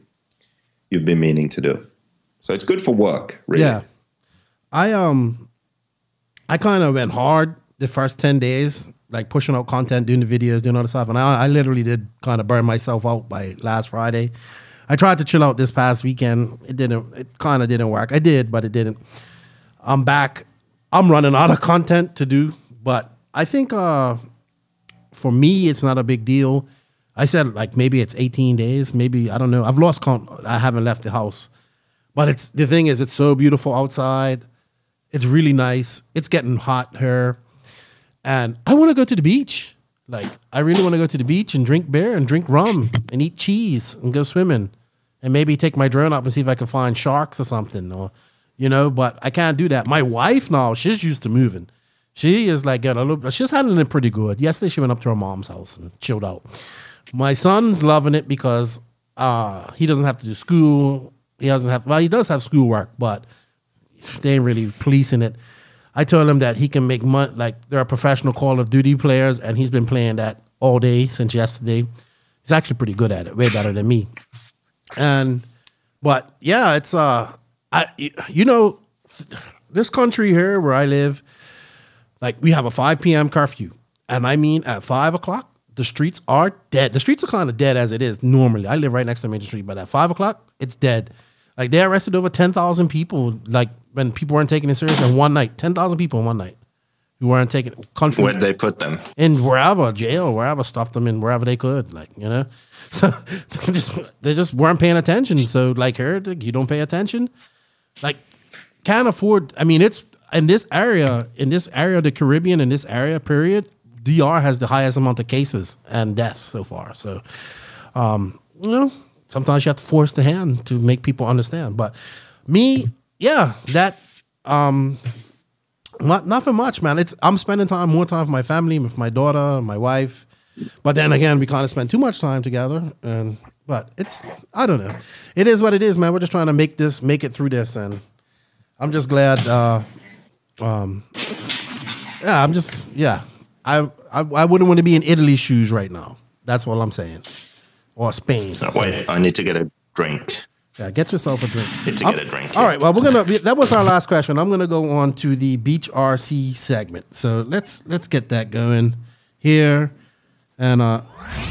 been meaning to do. So it's good for work, really. Yeah. I kind of went hard the first 10 days, like pushing out content, doing the videos, doing all the stuff. And I literally did kind of burn myself out by last Friday. I tried to chill out this past weekend. It kind of didn't work. I did, but it didn't. I'm back. I'm running out of content to do, but I think for me, it's not a big deal. I said like maybe it's 18 days, maybe, I don't know. I've lost count. I haven't left the house. But the thing is, it's so beautiful outside. It's really nice. It's getting hot here. And I want to go to the beach. Like, I really want to go to the beach and drink beer and drink rum and eat cheese and go swimming. And maybe take my drone up and see if I can find sharks or something. Or, you know, but I can't do that. My wife now, she's used to moving. She is like, she's handling it pretty good. Yesterday, she went up to her mom's house and chilled out. My son's loving it because he doesn't have to do school. He doesn't have, well, he does have schoolwork, but they ain't really policing it. I told him that he can make money, like there are professional Call of Duty players, and he's been playing that all day since yesterday. He's actually pretty good at it, way better than me. But yeah, it's, you know, this country here where I live, like we have a 5 p.m. curfew. And I mean, at 5 o'clock, the streets are dead. The streets are kind of dead as it is normally. I live right next to a major street, but at 5 o'clock, it's dead. Like they arrested over 10,000 people, like when people weren't taking it serious in one night. 10,000 people in one night who weren't taking it. Country. Where'd they put them? In wherever, jail, wherever, stuffed them in wherever they could, like, you know. So they just weren't paying attention. So like here, you don't pay attention. Like, can't afford, I mean, it's in this area, the Caribbean, in this area, period, DR has the highest amount of cases and deaths so far. So, you know, sometimes you have to force the hand to make people understand. But me, yeah, that, nothing much, man. I'm spending more time with my family, with my daughter, my wife. But then again, we kind of spend too much time together. But it's, I don't know. It is what it is, man. We're just trying to make it through this. And I'm just glad, I wouldn't want to be in Italy's shoes right now. That's what I'm saying. Or Spain. Oh, wait, I need to get a drink. Yeah, get yourself a drink. Need to get a drink. All right, well, that was our last question. I'm gonna go on to the Beach RC segment. So let's get that going here. And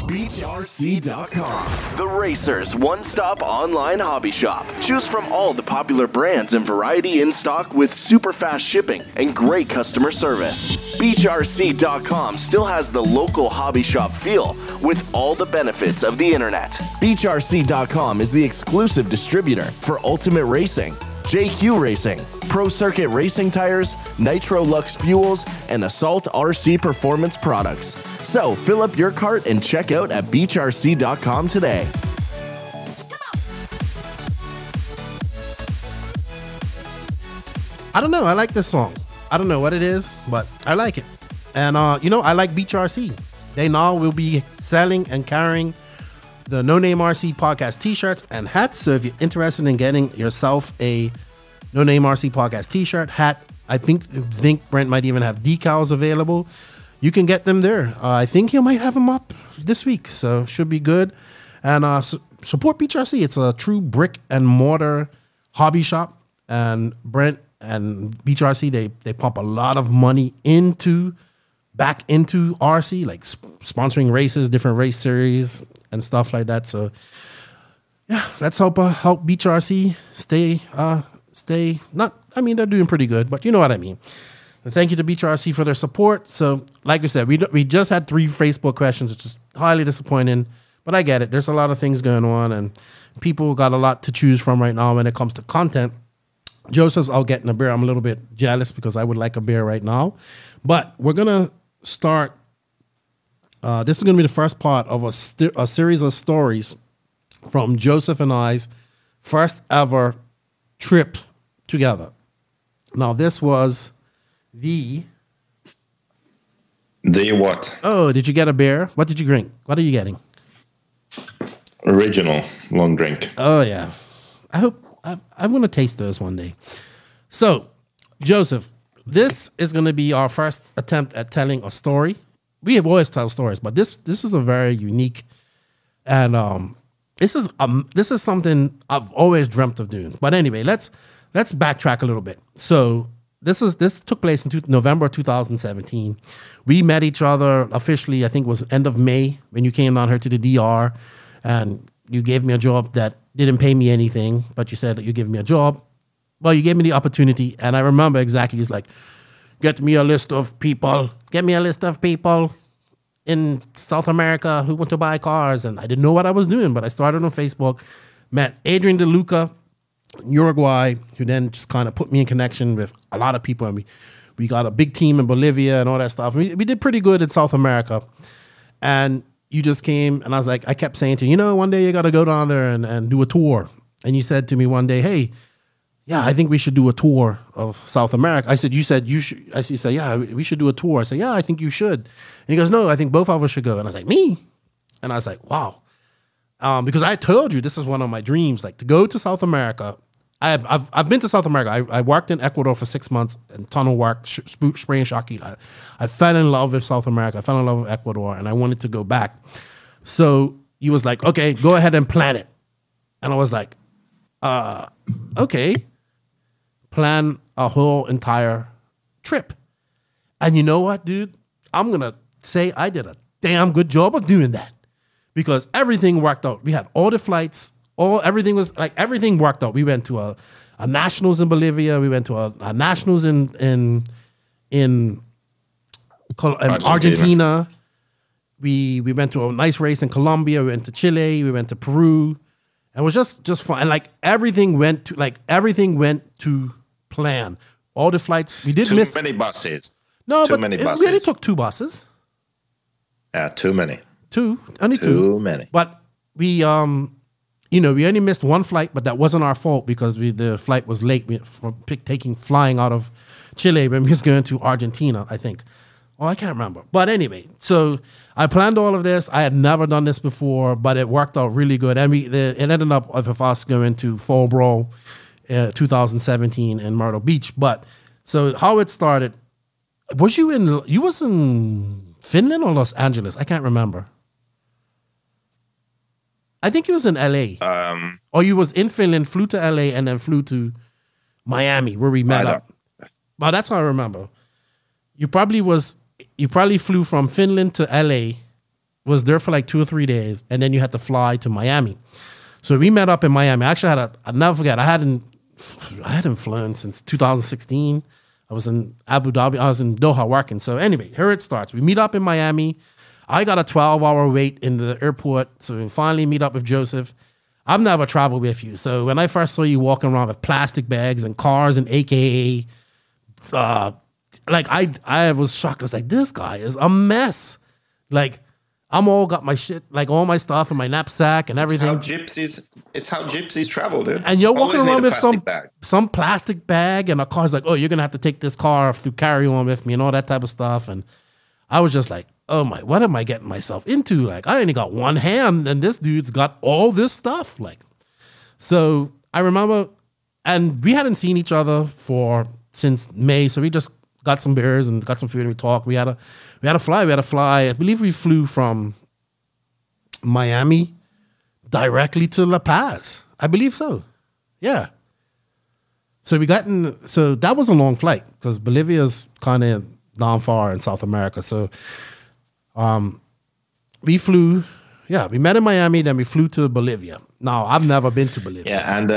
BeachRC.com, the racers' one-stop online hobby shop. Choose from all the popular brands and variety in stock with super fast shipping and great customer service. BeachRC.com still has the local hobby shop feel with all the benefits of the internet. BeachRC.com is the exclusive distributor for Ultimate Racing, JQ Racing, Pro Circuit Racing Tires, Nitro Lux Fuels, and Assault RC Performance products. So fill up your cart and check out at BeachRC.com today. I don't know. I like this song. I don't know what it is, but I like it. And, you know, I like Beach RC. They now will be selling and carrying the No Name RC podcast t-shirts and hats. So if you're interested in getting yourself a No Name RC podcast t-shirt, hat, I think Brent might even have decals available. You can get them there. I think he might have them up this week, so should be good. And support Beach RC. It's a true brick and mortar hobby shop. And Brent and Beach RC, they pump a lot of money back into RC, like sponsoring races, different race series and stuff like that. So yeah, let's help Beach RC stay. They're doing pretty good, but you know what I mean. And thank you to Beach RC for their support. So, like I said, we just had 3 Facebook questions, which is highly disappointing. But I get it. There's a lot of things going on, and people got a lot to choose from right now when it comes to content. Joseph's out getting a beer. I'm a little bit jealous because I would like a beer right now. But we're gonna start. This is gonna be the first part of a series of stories from Joseph and I's first ever trip together. Now, this was the what? Oh, did you get a beer? What did you drink? What are you getting? Original long drink. Oh, yeah. I hope I'm going to taste those one day. So, Joseph, this is going to be our first attempt at telling a story. We have always tell stories, but this is a very unique, and this is something I've always dreamt of doing. But anyway, let's backtrack a little bit. So this took place in November 2017. We met each other officially, I think it was end of May, when you came down here to the DR, and you gave me a job that didn't pay me anything, but you said that you give me a job. Well, you gave me the opportunity, and I remember exactly, it's like, get me a list of people. in South America who want to buy cars, and I didn't know what I was doing, but I started on Facebook, met Adrian De Luca, Uruguay, who then just kind of put me in connection with a lot of people, and we got a big team in Bolivia and all that stuff. We did pretty good in South America, and you just came, and I kept saying to you, one day you got to go down there and do a tour, and you said to me one day, hey, yeah, I think we should do a tour of South America. I said, you said you should. You said, yeah, we should do a tour. I said, yeah, I think you should. And he goes, no, I think both of us should go. And I was like, me? And I was like, wow. Because I told you this is one of my dreams, like to go to South America. I've been to South America. I worked in Ecuador for 6 months in tunnel work, spraying shaki. I fell in love with South America. I fell in love with Ecuador, and I wanted to go back. So he was like, okay, go ahead and plan it. And I was like, okay. Plan a whole entire trip. And you know what, dude? I'm going to say I did a damn good job of doing that because everything worked out. We had all the flights, everything worked out. We went to a nationals in Bolivia. We went to a nationals in Argentina. We went to a nice race in Colombia. We went to Chile. We went to Peru. And it was just fun. And everything went to plan. All the flights we did miss. Too many buses. No, too many buses. We only took 2 buses. Yeah, too many. Only two. Too many. But we we only missed 1 flight, but that wasn't our fault because the flight was late flying out of Chile when we was going to Argentina, I think. Oh, I can't remember. But anyway, so I planned all of this. I had never done this before, but it worked out really good. And it ended up with us going to Fall Brawl 2017 in Myrtle Beach. But so how it started, you was in Finland or Los Angeles? I can't remember. I think you was in LA. Or you was in Finland, flew to LA, and then flew to Miami where we met up. Well, that's how I remember. You probably flew from Finland to LA, was there for like 2 or 3 days, and then you had to fly to Miami. So we met up in Miami. Actually, I'll never forget, I hadn't flown since 2016. I was in Abu Dhabi. I was in Doha working. So anyway, here it starts. We meet up in Miami. I got a 12-hour wait in the airport. So we finally meet up with Joseph. I've never traveled with you. So when I first saw you walking around with plastic bags and cars and AKA, I was shocked. I was like, this guy is a mess. Like, I'm all got my shit, like all my stuff in my knapsack and everything. It's how gypsies travel, dude. And you're walking around with some plastic bag, and a car's like, oh, you're gonna have to take this car through carry-on with me and all that type of stuff. And I was just like, oh my, what am I getting myself into? Like, I only got one hand, and this dude's got all this stuff. Like, so I remember, and we hadn't seen each other since May, so we just got some beers and got some food and we talked. We had a fly. I believe we flew from Miami directly to La Paz. I believe so. Yeah. So so that was a long flight because Bolivia's kind of down far in South America. So we flew, we met in Miami, then we flew to Bolivia. Now, I've never been to Bolivia. Yeah, and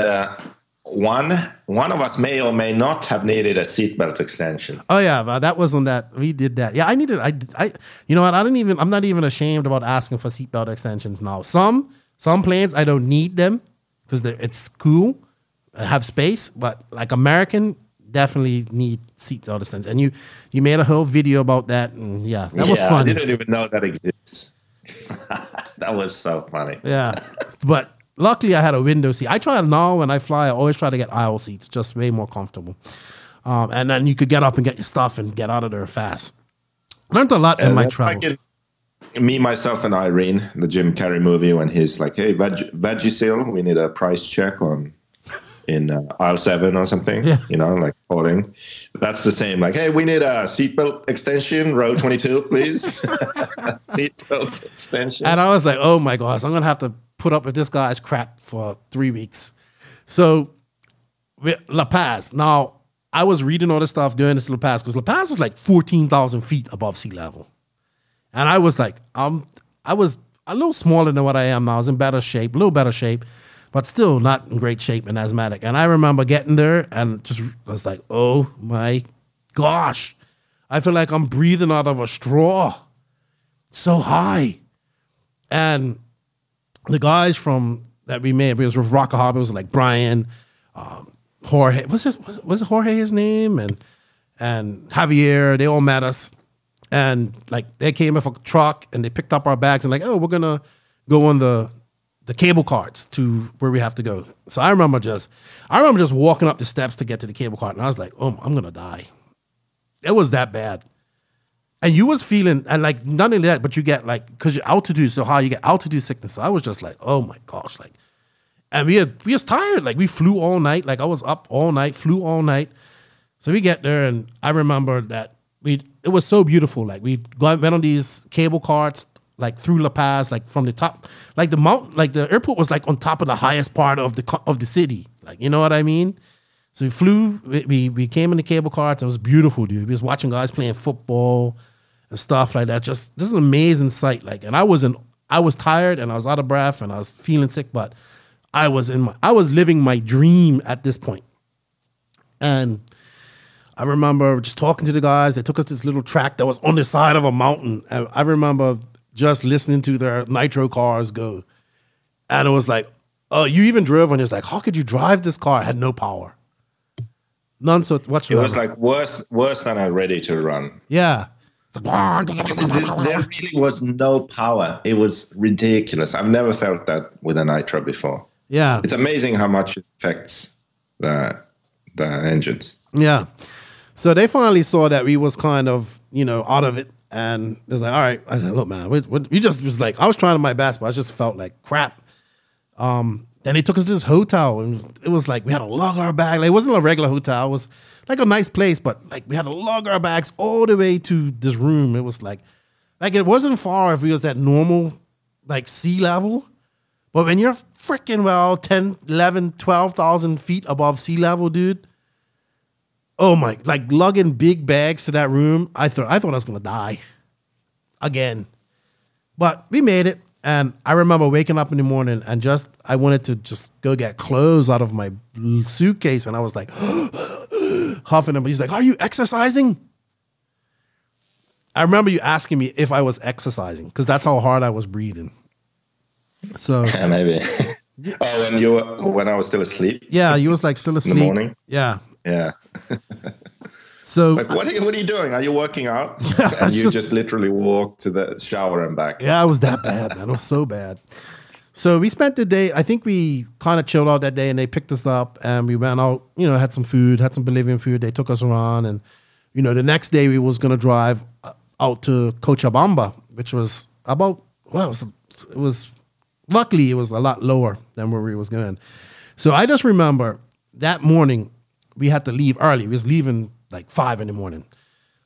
one of us may or may not have needed a seatbelt extension. Oh yeah, that was on that. We did that. Yeah, I you know what? I'm not even ashamed about asking for seatbelt extensions now. Some planes I don't need them because it's cool, I have space, but like American definitely need seatbelt extensions. And you made a whole video about that, and that was fun. I didn't even know that exists. That was so funny. Yeah, but. Luckily, I had a window seat. I try now when I fly, I always try to get aisle seats, just way more comfortable. And then you could get up and get your stuff and get out of there fast. Learned a lot in my travel. Me, myself, and Irene, the Jim Carrey movie, when he's like, hey, Vagisil, we need a price check in aisle 7 or something, like holding. That's the same, like, hey, we need a seatbelt extension, row 22, please. Seatbelt extension. And I was like, oh my gosh, I'm going to have to put up with this guy's crap for 3 weeks. So La Paz. Now, I was reading all this stuff going to La Paz because La Paz is like 14,000 feet above sea level. And I was like, I was a little smaller than what I am now. I was in a little better shape, but still not in great shape and asthmatic. And I remember getting there and I was like, oh my gosh, I feel like I'm breathing out of a straw. so high. And the guys from that we made, it was with Rock Harbor, it was like Brian, Jorge, was it Jorge his name? And Javier, they all met us. And like they came with a truck and they picked up our bags and like, oh, we're gonna go on the cable carts to where we have to go. So I remember just walking up the steps to get to the cable cart, and I was like, oh, I'm gonna die. It was that bad. And you was feeling, and like none of that, but you get like, because your altitude is so high, you get altitude sickness. So I was just like, oh my gosh, like, and we was tired. Like we flew all night. Like I was up all night, flew all night. So we get there, and I remember that it was so beautiful. Like we went on these cable carts, like through La Paz, like from the top, like the mountain, like the airport was like on top of the highest part of the city. Like, you know what I mean? So we flew, we came in the cable carts. It was beautiful, dude. We was watching guys playing football and stuff like that. Just this is an amazing sight. Like, and I was tired and I was out of breath and I was feeling sick, but I was living my dream at this point. And I remember just talking to the guys. They took us this little track that was on the side of a mountain. And I remember just listening to their nitro cars go. And it was like, oh, you even drove one. It's like, how could you drive this car? It had no power. None so whatsoever. It was like worse than a Ready to Run. Yeah. It's like, there really was no power. It was ridiculous. I've never felt that with a nitro before. Yeah. It's amazing how much it affects the engines. Yeah. So they finally saw that we was kind of, out of it. And it was like, all right. I said, look, man, we just was like, I was trying my best, but I just felt like crap. Then they took us to this hotel, and it was like we had to lug our bag. Like, it wasn't a regular hotel. It was like a nice place, but like we had to lug our bags all the way to this room. It was like it wasn't far if we was at normal, like sea level. But when you're freaking 10, 11, 12,000 feet above sea level, dude, oh my, like lugging big bags to that room, I thought I was going to die again. But we made it. And I remember waking up in the morning and I wanted to just go get clothes out of my suitcase. And I was like, huffing him. He's like, are you exercising? I remember you asking me if I was exercising because that's how hard I was breathing. So yeah, maybe. When I was still asleep? Yeah, you was like still asleep. In the morning? Yeah. Yeah. So like, what are you doing? Are you working out? And you just literally walk to the shower and back. Yeah, it was that bad, man. It was so bad. So we spent the day, I think we kind of chilled out that day, and they picked us up and we went out, had some food, had some Bolivian food. They took us around, and, the next day we was going to drive out to Cochabamba, which was about, luckily it was a lot lower than where we was going. So I just remember that morning we had to leave early. We was leaving like 5 a.m.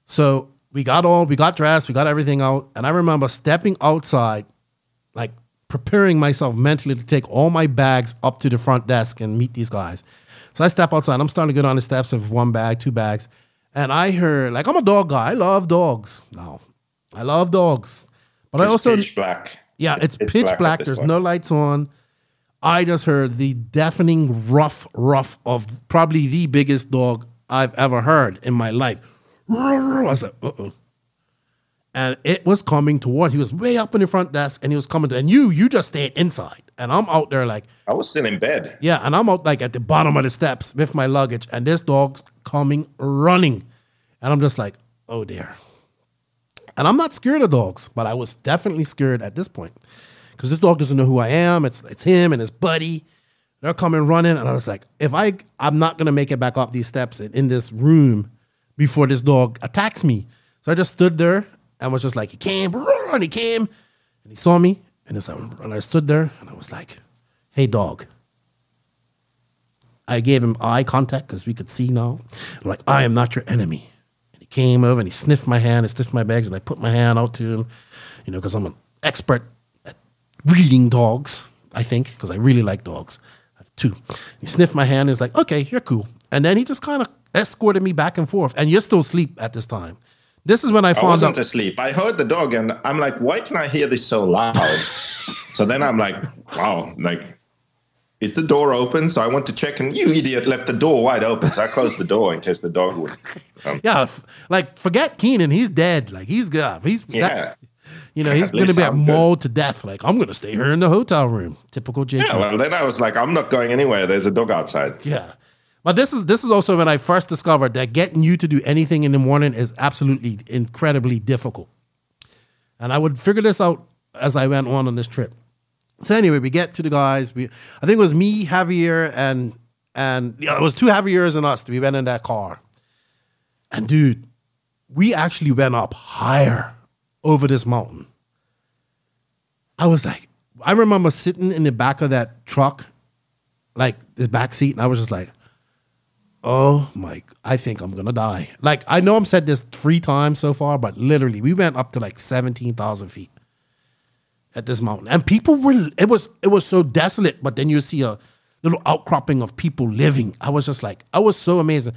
So we got dressed, we got everything out. And I remember stepping outside, like preparing myself mentally to take all my bags up to the front desk and meet these guys. So I step outside, I'm starting to go down the steps of 1 bag, 2 bags. And I heard, like, I'm a dog guy. I love dogs. No, I love dogs. But I also, pitch black. Yeah, it's pitch black. There's no lights on. I just heard the deafening rough of probably the biggest dog I've ever heard in my life. I was like, uh-oh. And it was coming towards. He was way up in the front desk, and he was coming to, and you just stayed inside. And I'm out there like. I was still in bed. Yeah, and I'm out like at the bottom of the steps with my luggage, and this dog's coming running. And I'm just like, oh dear. And I'm not scared of dogs, but I was definitely scared at this point. Because this dog doesn't know who I am. It's him and his buddy. They're coming running, and I was like, I'm not going to make it back up these steps in this room before this dog attacks me. So I just stood there and was just like, he came, and he saw me, and I stood there, and I was like, hey, dog. I gave him eye contact because we could see now. I'm like, I am not your enemy. And he came over, and he sniffed my hand, and sniffed my bags, and I put my hand out to him, because I'm an expert at reading dogs, I think, because I really like dogs. 2. He sniffed my hand and was like, okay, you're cool. And then he just kind of escorted me back and forth. And you're still asleep at this time. This is when I found out. I wasn't asleep. I heard the dog and I'm like, why can I hear this so loud? So then I'm like, wow, like, is the door open? So I went to check, and you idiot left the door wide open. So I closed the door in case the dog would. Yeah, like, forget Keenan. He's dead. Like, he's good. You know, he's going to be mauled to death. Like, I'm going to stay here in the hotel room. Typical JQ. Yeah, well, then I was like, I'm not going anywhere. There's a dog outside. Yeah. But this is also when I first discovered that getting you to do anything in the morning is absolutely incredibly difficult. And I would figure this out as I went on this trip. So anyway, we get to the guys. I think it was me, Javier, and it was 2 Javiers and us. We went in that car. And dude, we actually went up higher over this mountain. I was like, I remember sitting in the back of that truck, like the back seat, and I was just like, oh my, I think I'm going to die. Like, I know I've said this 3 times so far, but literally, we went up to like 17,000 feet at this mountain. And people were, it was so desolate, but then you see a little outcropping of people living. I was just like, I was so amazing.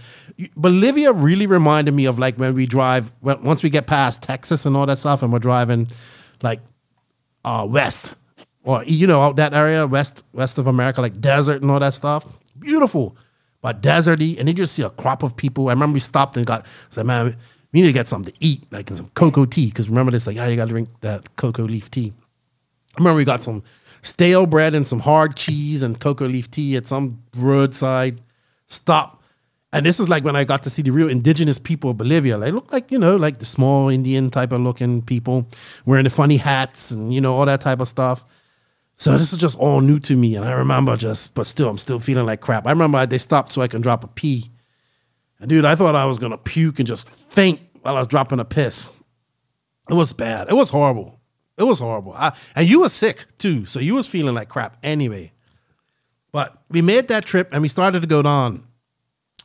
Bolivia really reminded me of like when we drive, once we get past Texas and all that stuff, and we're driving like west, or, you know, out that area, west of America, like desert and all that stuff. Beautiful, but deserty. And then you just see a crop of people. I remember we stopped and said, man, we need to get something to eat, like some cocoa tea. Because remember this, like, yeah, you got to drink that cocoa leaf tea. I remember we got some stale bread and some hard cheese and cocoa leaf tea at some roadside stop. And this is like when I got to see the real indigenous people of Bolivia. They look like, you know, like the small Indian type of looking people wearing the funny hats and, you know, all that type of stuff. So this is just all new to me. And I remember but still, I'm still feeling like crap. I remember they stopped so I can drop a pee. And dude, I thought I was going to puke and just faint while I was dropping a piss. It was bad. It was horrible. It was horrible. And you were sick too. So you was feeling like crap anyway. But we made that trip and we started to go down.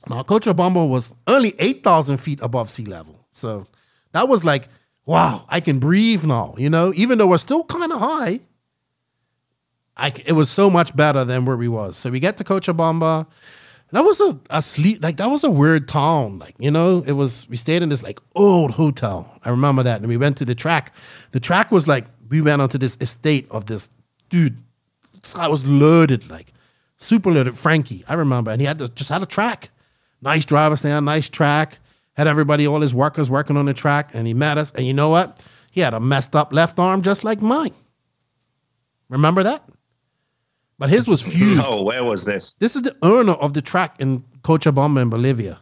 Now, Cochabamba was only 8,000 feet above sea level. So that was like, wow, I can breathe now, you know, even though we're still kind of high. It was so much better than where we was. So we get to Cochabamba. That was that was a weird town. Like, you know, we stayed in this like old hotel. I remember that. And we went to the track. The track was like, we went onto this estate of this dude. This guy was loaded, like super loaded. Frankie, I remember. And he just had a track. Nice driver stand, nice track. Had everybody, all his workers working on the track. And he met us. And you know what? He had a messed up left arm just like mine. Remember that? But his was fused. No, where was this? This is the owner of the track in Cochabamba in Bolivia.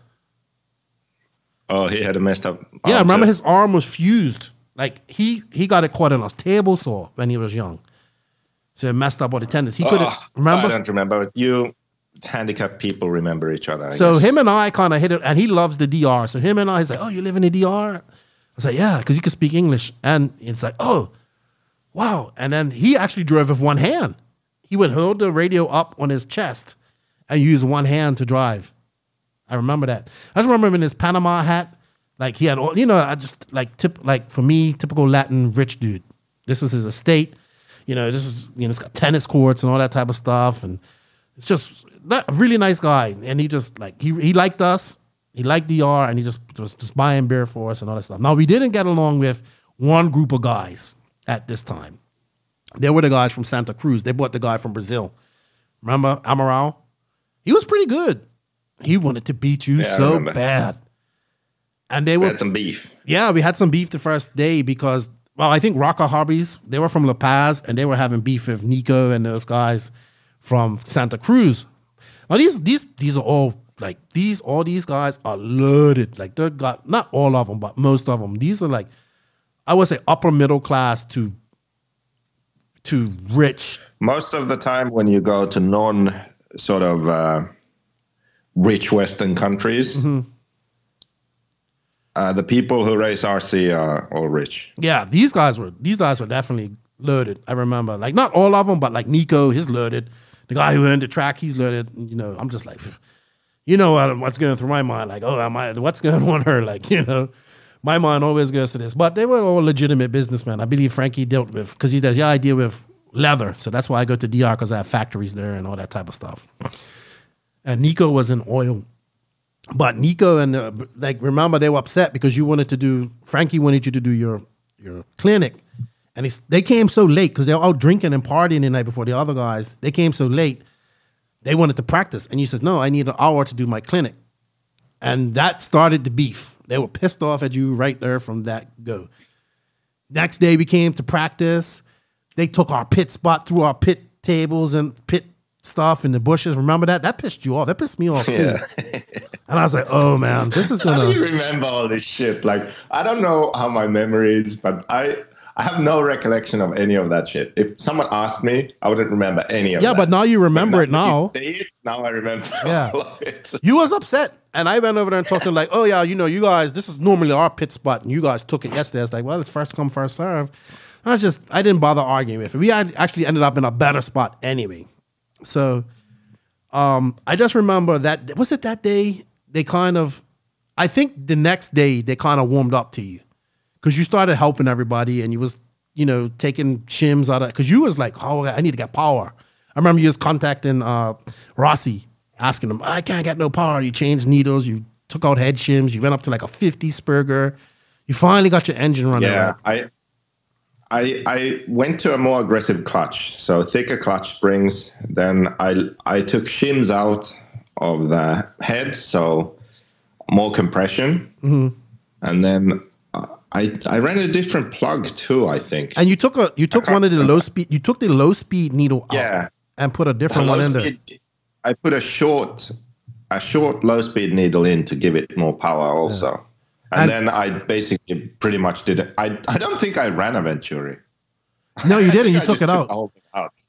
Oh, he had a messed up arm. Yeah, remember his arm was fused. Like he got it caught in a table saw when he was young. So it messed up all the tendons. He couldn't remember. I don't remember. You handicapped people remember each other. I so guess. Him and I kind of hit it, and he loves the DR. So him and I, he's like, oh, you live in the DR? I was like, yeah, because he could speak English. And it's like, oh, wow. And then he actually drove with one hand. He would hold the radio up on his chest and use one hand to drive. I remember that. I just remember him in his Panama hat. Like he had all, you know, I just like for me, typical Latin rich dude. This is his estate. You know, this is, you know, it's got tennis courts and all that type of stuff. And it's just a really nice guy. And he just like, he liked us. He liked DR and he just was just buying beer for us and all that stuff. Now, we didn't get along with one group of guys at this time. They were the guys from Santa Cruz. They brought the guy from Brazil. Remember Amaral? He was pretty good. He wanted to beat you so bad. And we had some beef. Yeah, we had some beef the first day because, well, I think Rocker Hobbies, they were from La Paz and they were having beef with Nico and those guys from Santa Cruz. Now these are all like all these guys are loaded. Like they've got, not all of them, but most of them. These are like, I would say upper middle class to rich. Most of the time when you go to non sort of rich Western countries, the people who race RC are all rich. Yeah, these guys were definitely loaded. I remember, like not all of them, but like Nico, he's loaded. The guy who owned the track, he's loaded. You know, I'm just like, you know what's going through my mind? Like, what's going on her? Like, you know. My mind always goes to this. But they were all legitimate businessmen. I believe Frankie dealt with, because he does, yeah, I deal with leather. So that's why I go to DR, because I have factories there and all that type of stuff. And Nico was in oil. But Nico and, remember, they were upset because Frankie wanted you to do your clinic. And they came so late because they were out drinking and partying the night before. The other guys, they came so late. They wanted to practice. And you said, no, I need an hour to do my clinic. And that started the beef. They were pissed off at you right there from that go. Next day we came to practice. They took our pit spot through our pit tables and pit stuff in the bushes. Remember that? That pissed you off. That pissed me off too. And I was like, oh man, this is gonna. How do you remember all this shit? Like, I don't know how my memory is, but I have no recollection of any of that shit. If someone asked me, I wouldn't remember any of that. Yeah, but now you remember it now. You say it, now I remember. Yeah. All of it. You was upset. And I went over there and talked to him like, oh yeah, you guys, this is normally our pit spot and you guys took it yesterday. It's like, well, it's first come, first serve. I didn't bother arguing with it. We had actually ended up in a better spot anyway. So I just remember that, was it that day? They kind of, I think the next day they kind of warmed up to you because you started helping everybody and you was, taking shims out of, because you was like, oh, I need to get power. I remember you was contacting Rossi, asking him, I can't get no power. You changed needles, you took out head shims, you went up to like a 50 Spurger. You finally got your engine running. Yeah, right. I went to a more aggressive clutch, so thicker clutch springs. Then I took shims out of the head, so more compression. Mm-hmm. And then I ran a different plug too, I think. And you took one of the low speed. You took the low speed needle out and put a different one in there. I put a short low speed needle in to give it more power also. Yeah. And then I basically pretty much did it. I don't think I ran a Venturi. No, you didn't. You took it out.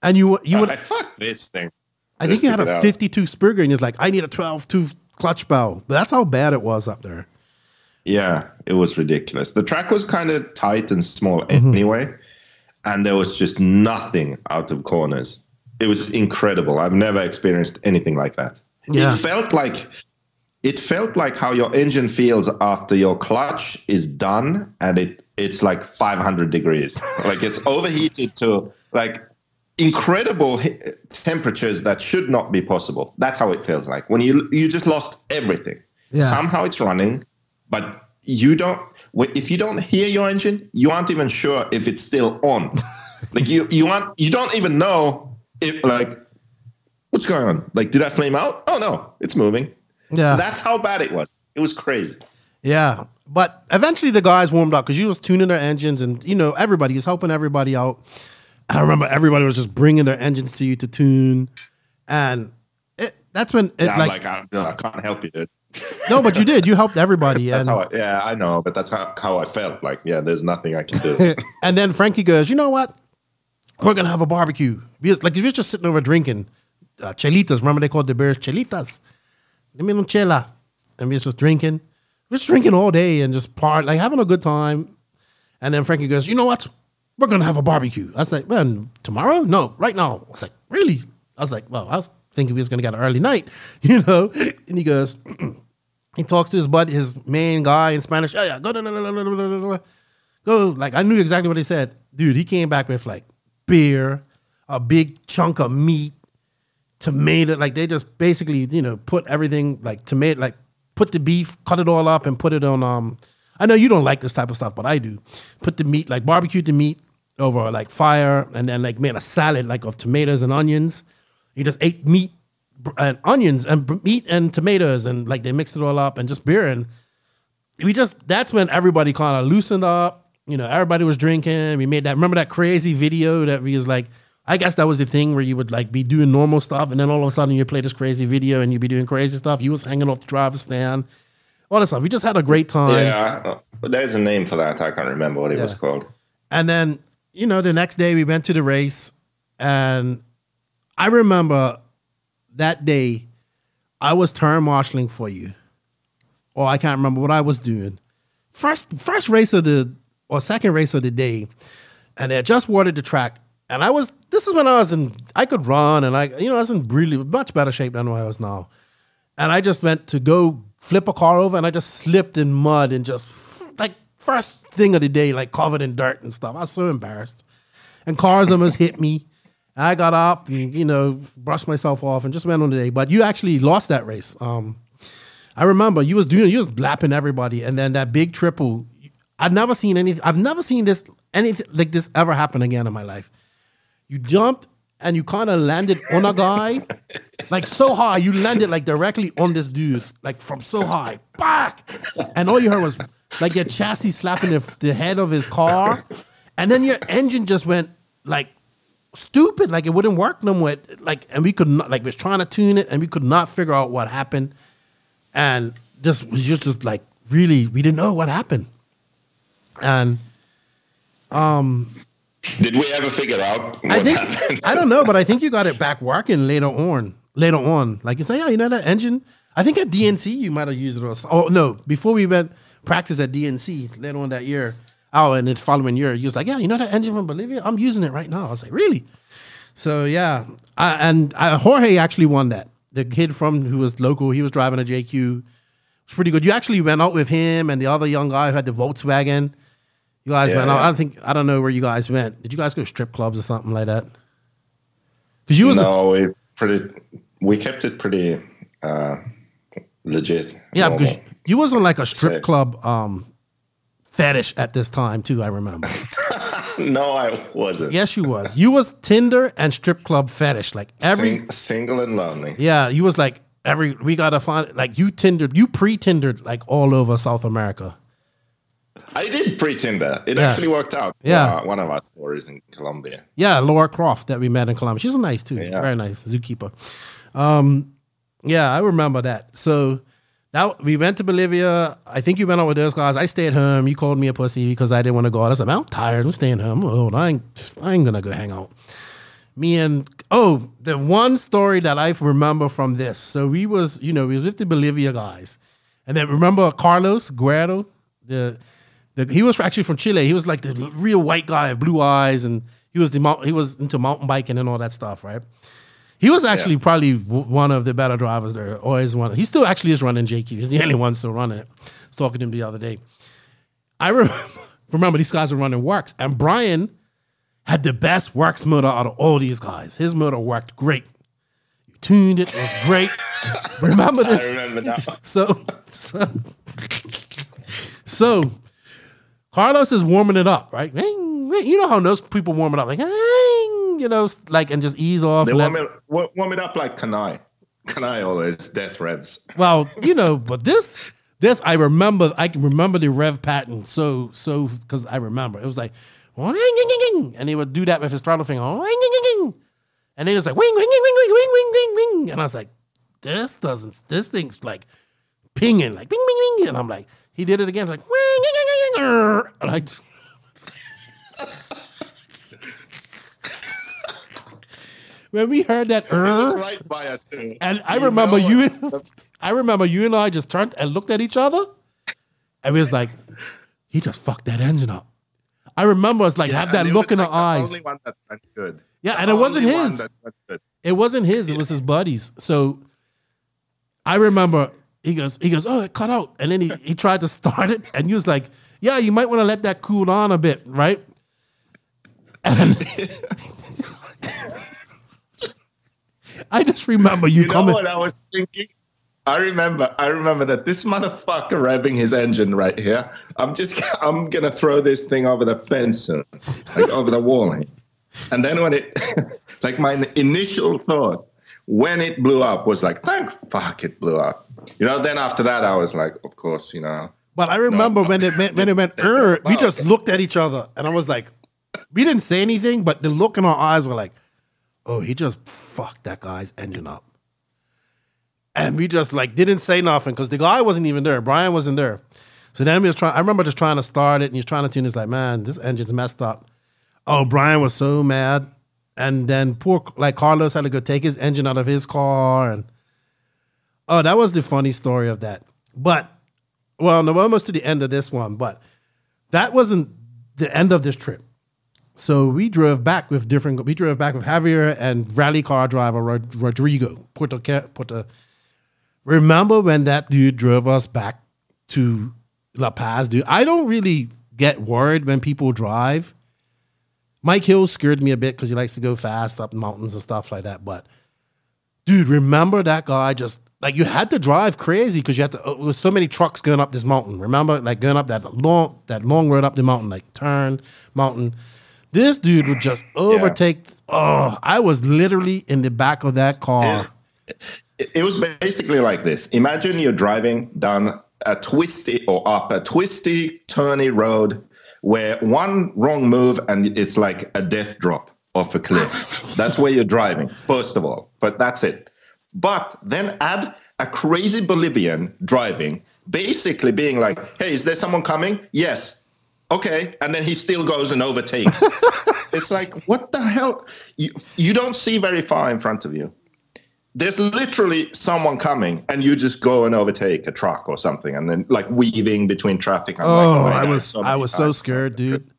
And you would. Fuck this thing. I think you had a 52 Spurger, and you're like, I need a 12-tooth clutch bow. But that's how bad it was up there. Yeah, it was ridiculous. The track was kind of tight and small anyway, and there was just nothing out of corners. It was incredible. I've never experienced anything like that. Yeah. It felt like how your engine feels after your clutch is done and it's like 500 degrees. Like it's overheated to like incredible temperatures that should not be possible. That's how it feels like when you just lost everything. Yeah. Somehow it's running, but if you don't hear your engine, you aren't even sure if it's still on. Like you don't even know if like, what's going on? Like, did I flame out? Oh no, it's moving. Yeah, that's how bad it was. It was crazy. Yeah, but eventually the guys warmed up because you was tuning their engines, and everybody was helping everybody out. I remember everybody was just bringing their engines to you to tune, and that's when I can't help you, dude. No, but you did. You helped everybody. I know, but that's how I felt. Like, yeah, there's nothing I can do. And then Frankie goes, you know what? We're gonna have a barbecue. Because like he was just sitting over drinking chelitas. Remember they called the beers chelitas. Give me no chela. And we was just drinking. We was drinking all day and just having a good time. And then Frankie goes, you know what? We're going to have a barbecue. I was like, man, tomorrow? No, right now. I was like, really? I was like, well, I was thinking we was going to get an early night, And he goes, he talks to his buddy, his main guy in Spanish. Oh, yeah, go. Like, I knew exactly what he said. Dude, he came back with like beer, a big chunk of meat, tomato, like they just basically, put everything like tomato, like put the beef, cut it all up and put it on, I know you don't like this type of stuff, but I do. Put the meat, like barbecued the meat over like fire and then like made a salad like of tomatoes and onions. You just ate meat and onions and meat and tomatoes and like they mixed it all up and just beer. And that's when everybody kind of loosened up. Everybody was drinking. We made remember that crazy video that we was like, I guess that was the thing where you would like be doing normal stuff and then all of a sudden you play this crazy video and you'd be doing crazy stuff. You was hanging off the driver's stand, all that stuff. We just had a great time. Yeah, there's a name for that. I can't remember what it was called. And then, the next day we went to the race and I remember that day I was turn marshalling for you. Or I can't remember what I was doing. First race of second race of the day and they had just watered the track. And this is when I could run and I was in really much better shape than I was now. And I just went to go flip a car over and I just slipped in mud and just like first thing of the day, like covered in dirt and stuff. I was so embarrassed. And cars almost hit me. And I got up and, brushed myself off and just went on the day. But you actually lost that race. I remember you was blapping everybody. And then that big triple, I've never seen anything like this ever happen again in my life. You jumped and you kind of landed on a guy, like so high. You landed like directly on this dude, like from so high, back. And all you heard was like your chassis slapping the head of his car. And then your engine just went like stupid, like it wouldn't work no more. Like, and we could not, like, we was trying to tune it and we could not figure out what happened. And just was just like, really, we didn't know what happened. And did we ever figure out what happened? I don't know, but I think you got it back working later on. Like you say, yeah, you know that engine? I think at DNC you might have used it. Oh no, before we went practice at DNC later on that year. Oh, and the following year, you was like, yeah, you know that engine from Bolivia? I'm using it right now. I was like, really? So yeah, Jorge actually won that. The kid who was local, he was driving a JQ. It was pretty good. You actually went out with him and the other young guy who had the Volkswagen. You guys went out. I don't know where you guys went. Did you guys go to strip clubs or something like that? Because you was we kept it pretty legit. Yeah, normal. because you was on like a strip club fetish at this time too. I remember. No, I wasn't. Yes, you was. You was Tinder and strip club fetish. Like single and lonely. Yeah, you was like we gotta find like you pre-Tindered like all over South America. I did pre-Tinder. It actually worked out. Yeah, one of our stories in Colombia. Yeah, Laura Croft that we met in Colombia. She's nice too. Yeah. Very nice zookeeper. Yeah, I remember that. So that we went to Bolivia. I think you went out with those guys. I stayed home. You called me a pussy because I didn't want to go out. I said, man, I'm tired. I'm staying home. I'm old. I ain't gonna go hang out. The one story that I remember from this. So we was with the Bolivia guys, and then remember Carlos Guerrero, he was actually from Chile. He was like the real white guy, blue eyes, and he was into mountain biking and all that stuff, right? He was actually probably one of the better drivers there. Always one. He still actually is running JQ. He's the only one still running it. I was talking to him the other day. I remember these guys were running Works, and Brian had the best Works motor out of all these guys. His motor worked great. You tuned it. It was great. Remember this? I remember that. So Carlos is warming it up, right? You know how those people warm it up, like, and just ease off. They warm it up like Kanai. Kanai always death revs. Well, but this I remember. I can remember the rev pattern. So because I remember it was like, and he would do that with his throttle finger, and then it was like wing, wing, wing, wing, wing, wing, wing, wing, and I was like, this thing's like pinging, like bing, bing, bing, and I'm like, he did it again, like wing, wing, wing, wing, and I. When we heard that, it was right by us too. And I remember you and I just turned and looked at each other, and we was like, he just fucked that engine up. I remember us like have that look in our eyes. The only one that went good. Yeah, and it wasn't his. It wasn't his. It was his buddies. So I remember he goes, oh, it cut out, and then he tried to start it, and he was like, yeah, you might want to let that cool down a bit, right? And I just remember you coming. You know what I was thinking? I remember that this motherfucker revving his engine right here. I'm gonna throw this thing over the fence soon, like over the wall. And then when it, like my initial thought when it blew up was like, thank fuck it blew up. Then after that I was like, of course, But I remember when it went, we just looked at each other, and I was like, we didn't say anything, but the look in our eyes were like, oh, he just fucked that guy's engine up. And we just like didn't say nothing because the guy wasn't even there. Brian wasn't there. So then I remember just trying to start it, and he's trying to tune. It's like, man, this engine's messed up. Oh, Brian was so mad. And then poor Carlos had to go take his engine out of his car. And oh, that was the funny story of that. But well, no, almost to the end of this one, but that wasn't the end of this trip. So we drove back with Javier and rally car driver Rodrigo. Remember when that dude drove us back to La Paz, dude? I don't really get worried when people drive. Mike Hill scared me a bit because he likes to go fast up mountains and stuff like that. But dude, remember that guy just like you had to drive crazy because you had to. There was so many trucks going up this mountain. Remember, like going up that long road up the mountain, like turn mountain. This dude would just overtake. Yeah. Oh, I was literally in the back of that car. It was basically like this. Imagine you're driving down a twisty or up a twisty, turny road where one wrong move and it's like a death drop off a cliff. That's where you're driving, first of all. But that's it. But then add a crazy Bolivian driving, basically being like, hey, is there someone coming? Yes. Okay. And then he still goes and overtakes. It's like, what the hell? You don't see very far in front of you. There's literally someone coming, and you just go and overtake a truck or something, and then like weaving between traffic. I was so scared, dude.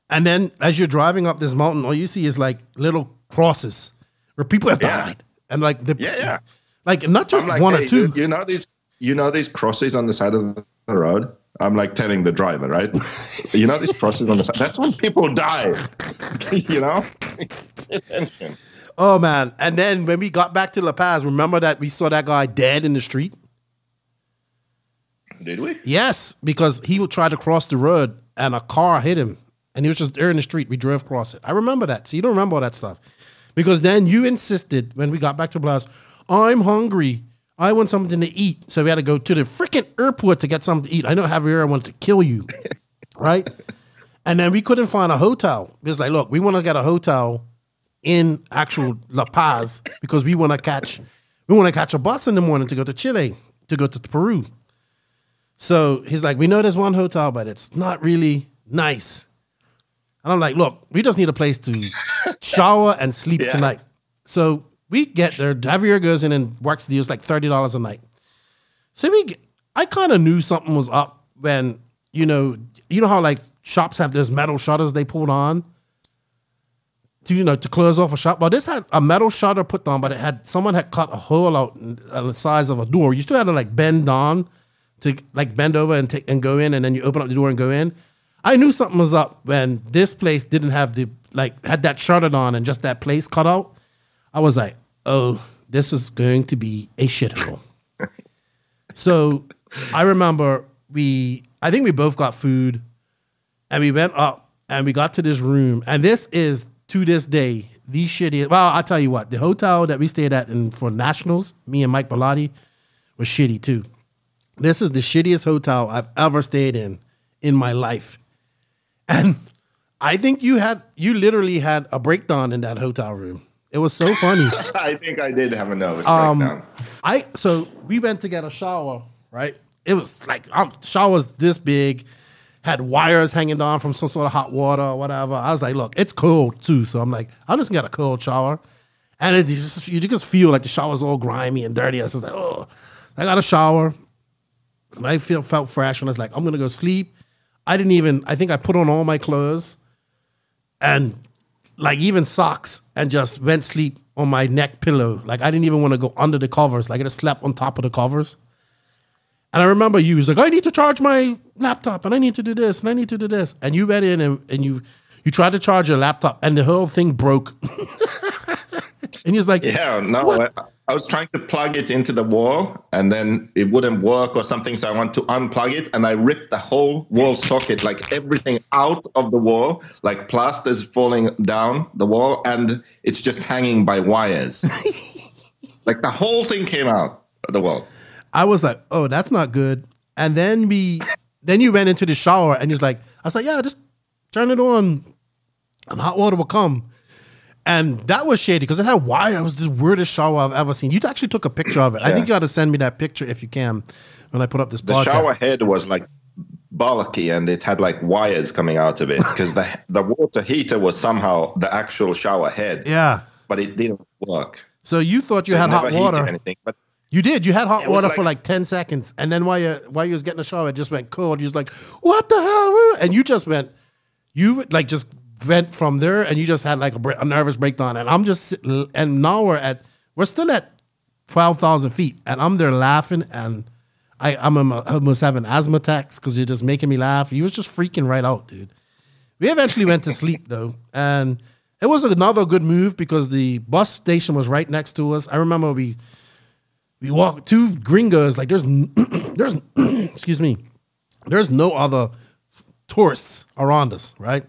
And then as you're driving up this mountain, all you see is like little crosses where people have died, and like like not just like, one or two. Dude, you know these crosses on the side of the road. I'm like telling the driver, right? You know these crosses on the side. That's when people die. You know. Attention. Oh, man. And then when we got back to La Paz, remember that we saw that guy dead in the street? Did we? Yes, because he would try to cross the road and a car hit him. And he was just there in the street. We drove across it. I remember that. So you don't remember all that stuff. Because then you insisted when we got back to La Paz, I'm hungry. I want something to eat. So we had to go to the freaking airport to get something to eat. I know Javier wanted to kill you. Right? And then we couldn't find a hotel. It was like, look, we want to get a hotel in actual La Paz because we want to catch a bus in the morning to go to Chile, to go to Peru. So he's like, we know there's one hotel, but it's not really nice. And I'm like, look, we just need a place to shower and sleep tonight. So we get there. Javier goes in and works the deal. It's like $30 a night. So I kind of knew something was up when, you know how like shops have those metal shutters they pulled on to close off a shop. Well, this had a metal shutter put on, but someone had cut a hole out the size of a door. You still had to like bend on to like bend over and go in, and then you open up the door and go in. I knew something was up when this place didn't have had that shuttered on and just that place cut out. I was like, oh, this is going to be a shithole. So I remember I think we both got food, and we went up and we got to this room, and this is, to this day, the shittiest. Well, I'll tell you what, the hotel that we stayed at for Nationals, me and Mike Bellotti, was shitty too. This is the shittiest hotel I've ever stayed in my life. And I think you literally had a breakdown in that hotel room. It was so funny. I think I did have a nervous breakdown. So we went to get a shower, right? It was like, shower's this big, had wires hanging down from some sort of hot water or whatever. I was like, look, it's cold too. So I'm like, I'm just gonna get a cold shower. And you just feel like the shower's all grimy and dirty. I was just like, oh, I got a shower. And I felt fresh. And I was like, I'm gonna go sleep. I think I put on all my clothes and like even socks and just went sleep on my neck pillow. Like I didn't even want to go under the covers. Like I just slept on top of the covers. And I remember you was like, I need to charge my laptop and I need to do this and I need to do this. And you went in and you tried to charge your laptop and the whole thing broke. And he was like, I was trying to plug it into the wall and then it wouldn't work or something. So I want to unplug it and I ripped the whole wall socket, like everything out of the wall, like plaster's falling down the wall and it's just hanging by wires. Like the whole thing came out of the wall. I was like, oh, that's not good. And then you went into the shower and he's like, I was like, yeah, just turn it on and hot water will come. And that was shady because it had wire. It was the weirdest shower I've ever seen. You actually took a picture of it. Yeah. I think you got to send me that picture if you can when I put up this podcast. The shower head was like bulky and it had like wires coming out of it because the water heater was somehow the actual shower head. Yeah. But it didn't work. So you thought you had hot water. Anything, but you did. You had hot water for like 10 seconds. And then while you was getting a shower, it just went cold. You was like, what the hell? And you just went from there and you just had like a nervous breakdown. And I'm just sitting, and now we're still at 12,000 feet. And I'm there laughing and I'm almost having asthma attacks because you're just making me laugh. You was just freaking right out, dude. We eventually went to sleep though. And it was another good move because the bus station was right next to us. I remember we walked, two gringos, like there's excuse me, there's no other tourists around us, right?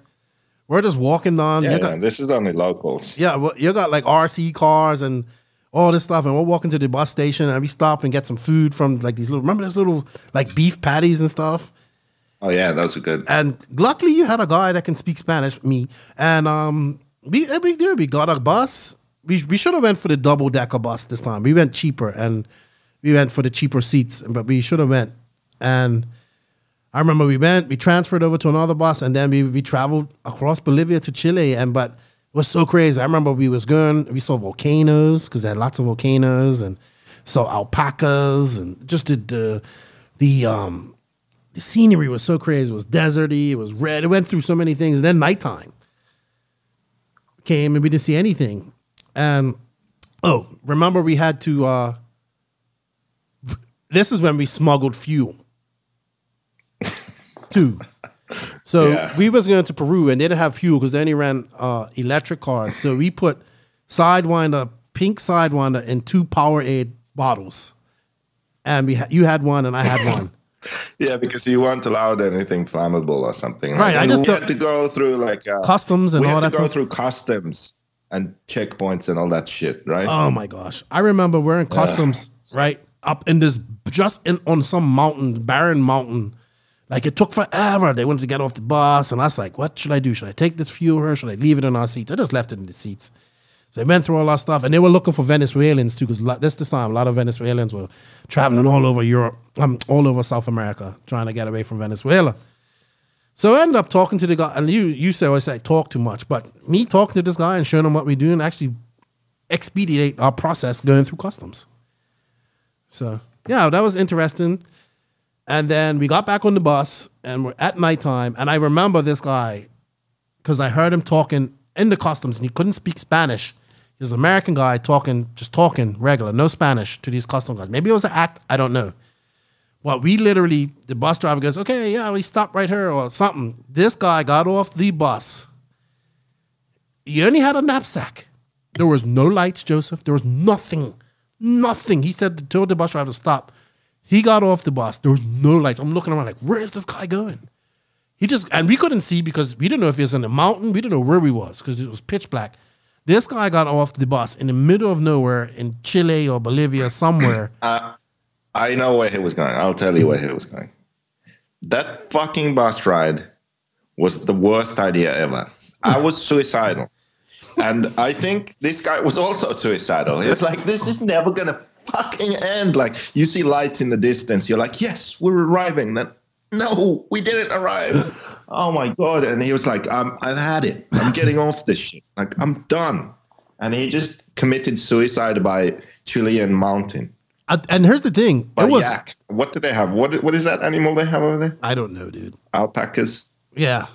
We're just walking down. This is only locals. Yeah, well, you got like RC cars and all this stuff, and we're walking to the bus station, and we stop and get some food from like these little, remember those little like beef patties and stuff? Oh yeah, those are good. And luckily, you had a guy that can speak Spanish, me, and we got a bus. We should have went for the double-decker bus this time. We went cheaper, and we went for the cheaper seats, but we should have went. And I remember we transferred over to another bus, and then we traveled across Bolivia to Chile. But it was so crazy. I remember we saw volcanoes because they had lots of volcanoes, and saw alpacas, and just the scenery was so crazy. It was deserty. It was red. It went through so many things. And then nighttime came, and we didn't see anything. And remember we had to. This is when we smuggled fuel. Too. So we was going to Peru, and they didn't have fuel because they only ran electric cars. So we put pink Sidewinder in 2 Powerade bottles, and you had one and I had one. Yeah, because you weren't allowed anything flammable or something. Right. I just had to go through customs and all that. We had to go through customs and checkpoints and all that shit, right? Oh my gosh! I remember we're in customs, right up in this on some mountain, barren mountain. Like, it took forever. They wanted to get off the bus, and I was like, what should I do? Should I take this fuel or should I leave it in our seats? I just left it in the seats. So they went through all our stuff, and they were looking for Venezuelans too, because this time a lot of Venezuelans were traveling all over Europe, all over South America, trying to get away from Venezuela. So I ended up talking to the guy, and you always say I talk too much, but me talking to this guy and showing him what we do and actually expedite our process going through customs. So yeah, that was interesting. And then we got back on the bus, and we're at nighttime. And I remember this guy because I heard him talking in the customs, and he couldn't speak Spanish. He was an American guy just talking regular, no Spanish to these customs guys. Maybe it was an act, I don't know. Well, the bus driver goes, okay, yeah, we stopped right here or something. This guy got off the bus. He only had a knapsack. There was no lights, Joseph. There was nothing. He told the bus driver to stop. He got off the bus. There was no lights. I'm looking around like, where is this guy going? And we couldn't see because we didn't know if he was in the mountain. We didn't know where he was because it was pitch black. This guy got off the bus in the middle of nowhere in Chile or Bolivia somewhere. I know where he was going. I'll tell you where he was going. That fucking bus ride was the worst idea ever. I was suicidal. And I think this guy was also suicidal. It's like, this is never going to fucking end. Like, you see lights in the distance, you're like, yes, we're arriving. Then no, we didn't arrive. Oh my god. And he was like, I've had it, I'm getting off this shit, like, I'm done. And he just committed suicide by Chilean mountain. And here's the thing, yak. What do they have? What is that animal they have over there? I don't know, dude. Alpacas. Yeah.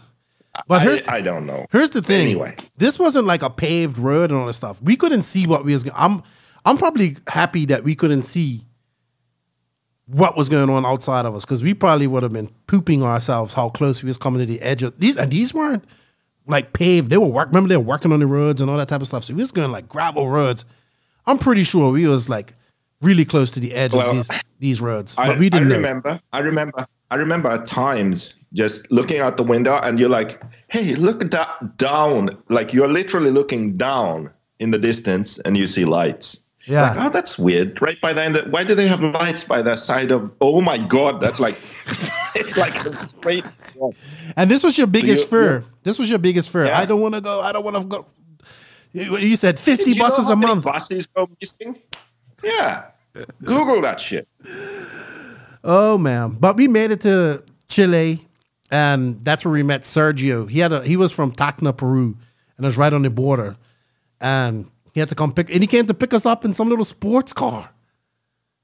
But I don't know. Here's the thing. Anyway, this wasn't like a paved road and all this stuff. We couldn't see what we was. I'm probably happy that we couldn't see what was going on outside of us, because we probably would have been pooping ourselves how close we was coming to the edge of these. And these weren't like paved. They were remember they were working on the roads and all that type of stuff. So we was going like gravel roads. I'm pretty sure we was like really close to the edge of these roads. But we didn't know. I remember at times just looking out the window and you're like, hey, look at that down. Like, you're literally looking down in the distance and you see lights. Yeah. Like, oh, that's weird. Right by the end. Why do they have lights by the side of? Oh my god, that's like it's like a straight. And this was your biggest fear. This was your biggest fear. Yeah. I don't want to go. I don't want to go. You said 50 buses a month. Buses go missing. Yeah. Google that shit. Oh man! But we made it to Chile, and that's where we met Sergio. He was from Tacna, Peru, and it was right on the border, and he had to come and he came to pick us up in some little sports car.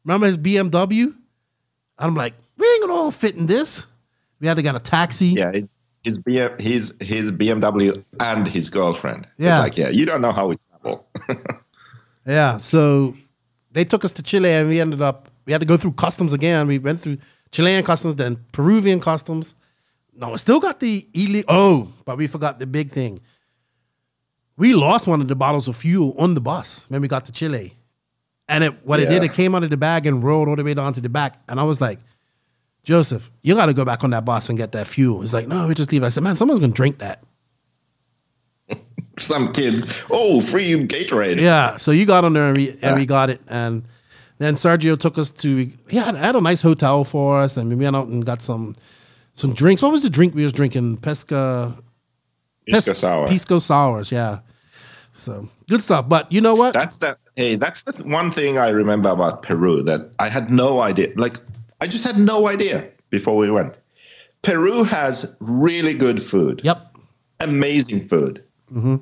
Remember his BMW? And I'm like, we ain't gonna all fit in this. We had to get a taxi. Yeah, his BMW and his girlfriend. Yeah, it's like, yeah, you don't know how we travel. Yeah, so they took us to Chile, and we had to go through customs again. We went through Chilean customs, then Peruvian customs. No, we still got the illegal. Oh, but we forgot the big thing. We lost one of the bottles of fuel on the bus when we got to Chile. And it came out of the bag and rolled all the way down to the back. And I was like, Joseph, you got to go back on that bus and get that fuel. He's like, no, we just leave it. I said, man, someone's going to drink that. Some kid, free Gatorade. Yeah, so you got on there and we got it. And then Sergio took us to, he had a nice hotel for us, and we went out and got some some drinks. What was the drink we was drinking? Pisco sour. Pisco sours, yeah. So good stuff. But you know what? That's the one thing I remember about Peru that I had no idea. Like, I just had no idea before we went. Peru has really good food. Yep. Amazing food. Mm-hmm.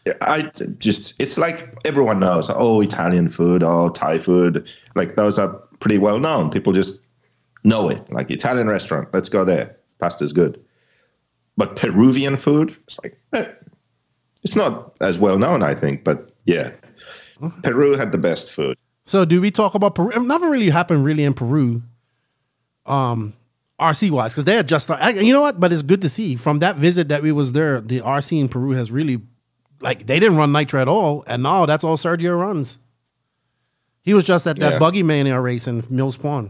It's like everyone knows, Italian food, Thai food. Like, those are pretty well known. People just know it. Like, Italian restaurant, let's go there. Pasta's good. But Peruvian food, it's like, it's not as well known, I think. But yeah, Peru had the best food. So do we talk about Peru? It never really happened really in Peru, RC wise, because they had just, you know what? But it's good to see from that visit that we was there. The RC in Peru has really, like, they didn't run Nitro at all, and now that's all Sergio runs. He was just at that Buggy Mania race in Mills Pond.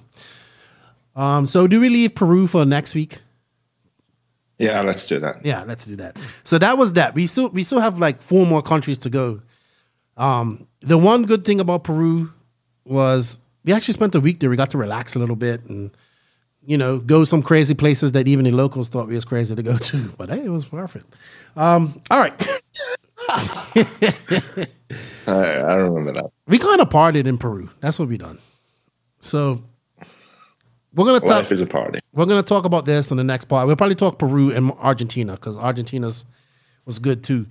So do we leave Peru for next week? Yeah, let's do that. Yeah, let's do that. So that was that. We still have like 4 more countries to go. The one good thing about Peru was we actually spent a week there. We got to relax a little bit and, you know, go some crazy places that even the locals thought we was crazy to go to. But hey, it was perfect. All right. I remember that. We kind of partied in Peru. That's what we done. So we're gonna talk. Life is a party. We're gonna talk about this on the next part. We'll probably talk Peru and Argentina because Argentina's was good too.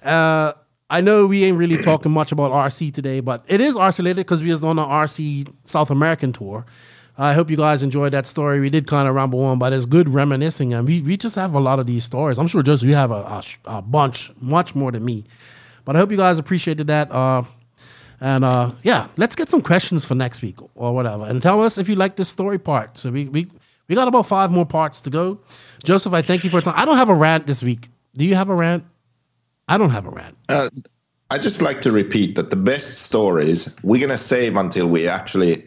I know we ain't really talking much about RC today, but it is RC related because we was on an RC South American tour. I hope you guys enjoyed that story. We did kind of ramble on, but it's good reminiscing, and we just have a lot of these stories. I'm sure, Joseph, you have a bunch, much more than me. But I hope you guys appreciated that. Yeah, let's get some questions for next week or whatever, and tell us if you like this story part. So we got about 5 more parts to go. Joseph, I thank you for your time. I don't have a rant this week. Do you have a rant? I don't have a rant. I just like to repeat that the best stories we're gonna save until we actually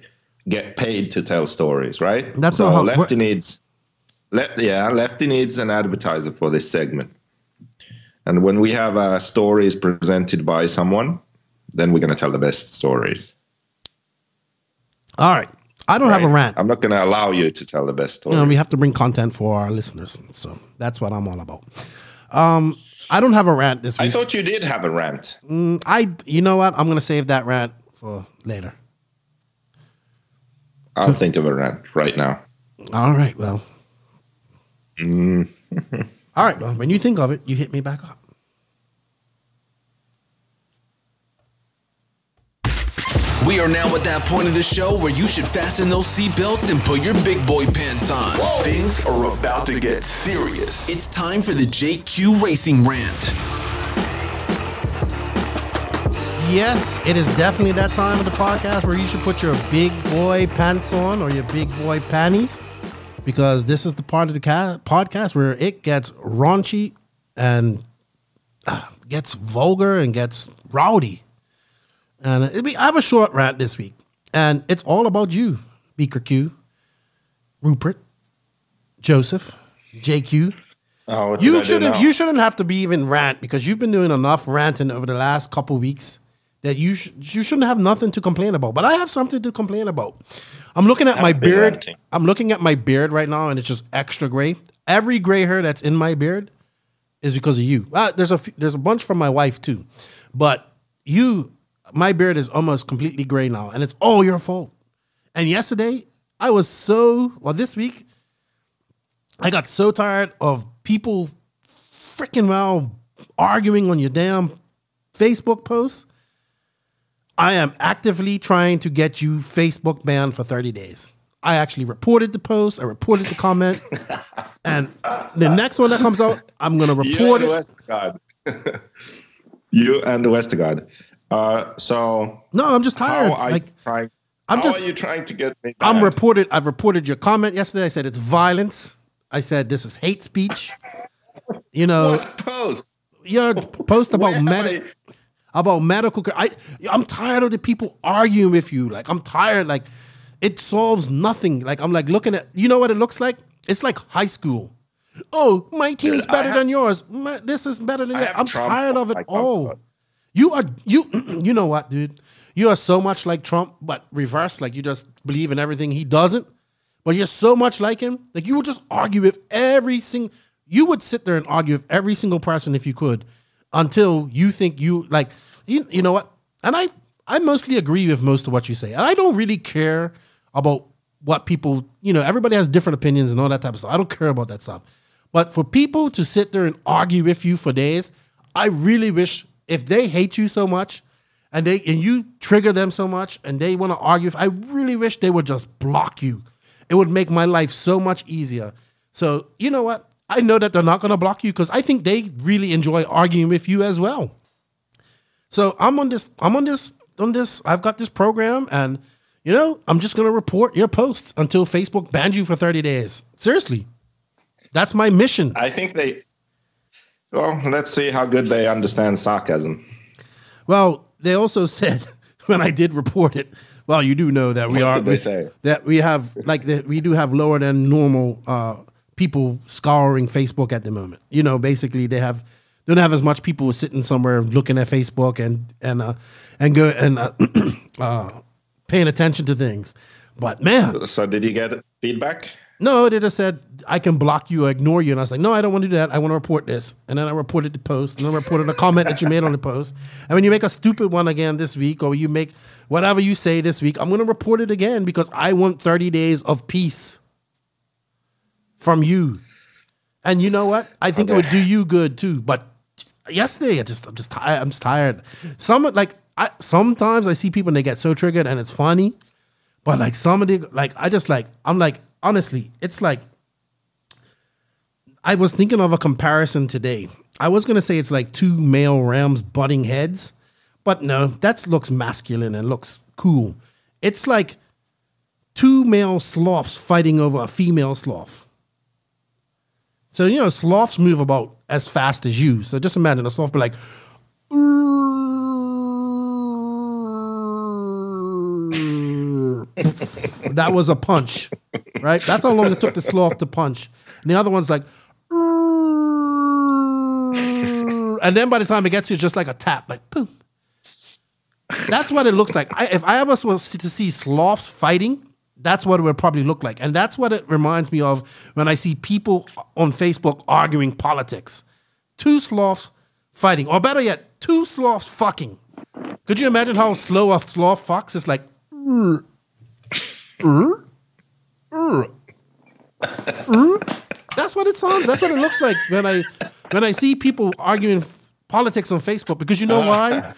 get paid to tell stories, right? That's so not how Lefty needs an advertiser for this segment. And when we have stories presented by someone, then we're going to tell the best stories. All right. I don't have a rant. I'm not going to allow you to tell the best story. No, we have to bring content for our listeners. So that's what I'm all about. I don't have a rant this week. I thought you did have a rant. You know what? I'm going to save that rant for later. I'll think of a rant right now. All right. Well. All right. Well, when you think of it, you hit me back up. We are now at that point of the show where you should fasten those seatbelts and put your big boy pants on. Whoa. Things are about to get serious. It's time for the JQ Racing Rant. Yes, it is definitely that time of the podcast where you should put your big boy pants on or your big boy panties, because this is the part of the podcast where it gets raunchy and gets vulgar and gets rowdy. And I have a short rant this week, and it's all about you, Beaker Q, Rupert, Joseph, JQ. Oh, you shouldn't have to be even rant, because you've been doing enough ranting over the last couple weeks that you shouldn't have nothing to complain about. But I have something to complain about. I'm looking at my beard. Ranting. I'm looking at my beard right now, and it's just extra gray. Every gray hair that's in my beard is because of you. There's a bunch from my wife too, but my beard is almost completely gray now, and it's all your fault. And yesterday, this week, I got so tired of people freaking well arguing on your damn Facebook posts. I am actively trying to get you Facebook banned for 30 days. I actually reported the post. I reported the comment. And the next one that comes out, I'm going to report it. You and Westergaard. So no, I'm just tired. How are you trying to get me back? I've reported your comment yesterday. I said it's violence. I said this is hate speech. You know, what post? Your post about medical. I'm tired of the people arguing with you. Like, I'm tired. Like, it solves nothing. Like, I'm like looking at, you know what it looks like? It's like high school. Oh, my team's better than yours. This is better than yours. I'm tired of it all. You know what, dude? You are so much like Trump, but reverse. Like, you just believe in everything he doesn't. but you're so much like him. Like you would just argue with you would sit there and argue with every single person if you could, until you think you know what? And I mostly agree with most of what you say. And I don't really care about what people, everybody has different opinions and all that type of stuff. I don't care about that stuff. But for people to sit there and argue with you for days, I really wish, if they hate you so much and you trigger them so much and they want to argue, I really wish they would just block you. It would make my life so much easier. So, you know what? I know that they're not going to block you because I think they really enjoy arguing with you as well. So I'm on this. I've got this program, and I'm just going to report your posts until Facebook bans you for 30 days. Seriously, that's my mission. I think let's see how good they understand sarcasm. Well, they also said when I did report it. Well, you do know that we do have lower than normal people scouring Facebook at the moment. Basically they don't have as much people sitting somewhere looking at Facebook and paying attention to things. But man, so did you get feedback? No, they just said I can block you or ignore you, and I was like, no, I don't want to do that. I want to report this, and then I reported the post, and then I reported a comment that you made on the post. And when you make a stupid one again this week, or you make whatever you say this week, I'm going to report it again because I want 30 days of peace from you. And you know what? I think it would do you good too. But yesterday, I'm just tired. I'm just tired. Sometimes I see people and they get so triggered and it's funny. But like somebody, honestly, it's like, I was thinking of a comparison today. I was going to say it's like two male rams butting heads, but no, that looks masculine and looks cool. It's like two male sloths fighting over a female sloth. So, sloths move about as fast as you. So just imagine a sloth be like, that was a punch, right? That's how long it took the sloth to punch. And the other one's like, and then by the time it gets you, it's just like a tap, like, boom. That's what it looks like. If I ever was to see sloths fighting, that's what it would probably look like. And that's what it reminds me of when I see people on Facebook arguing politics. Two sloths fighting, or better yet, two sloths fucking. Could you imagine how slow a sloth fucks? It's like, that's what it sounds. That's what it looks like when I see people arguing politics on Facebook. Because you know why?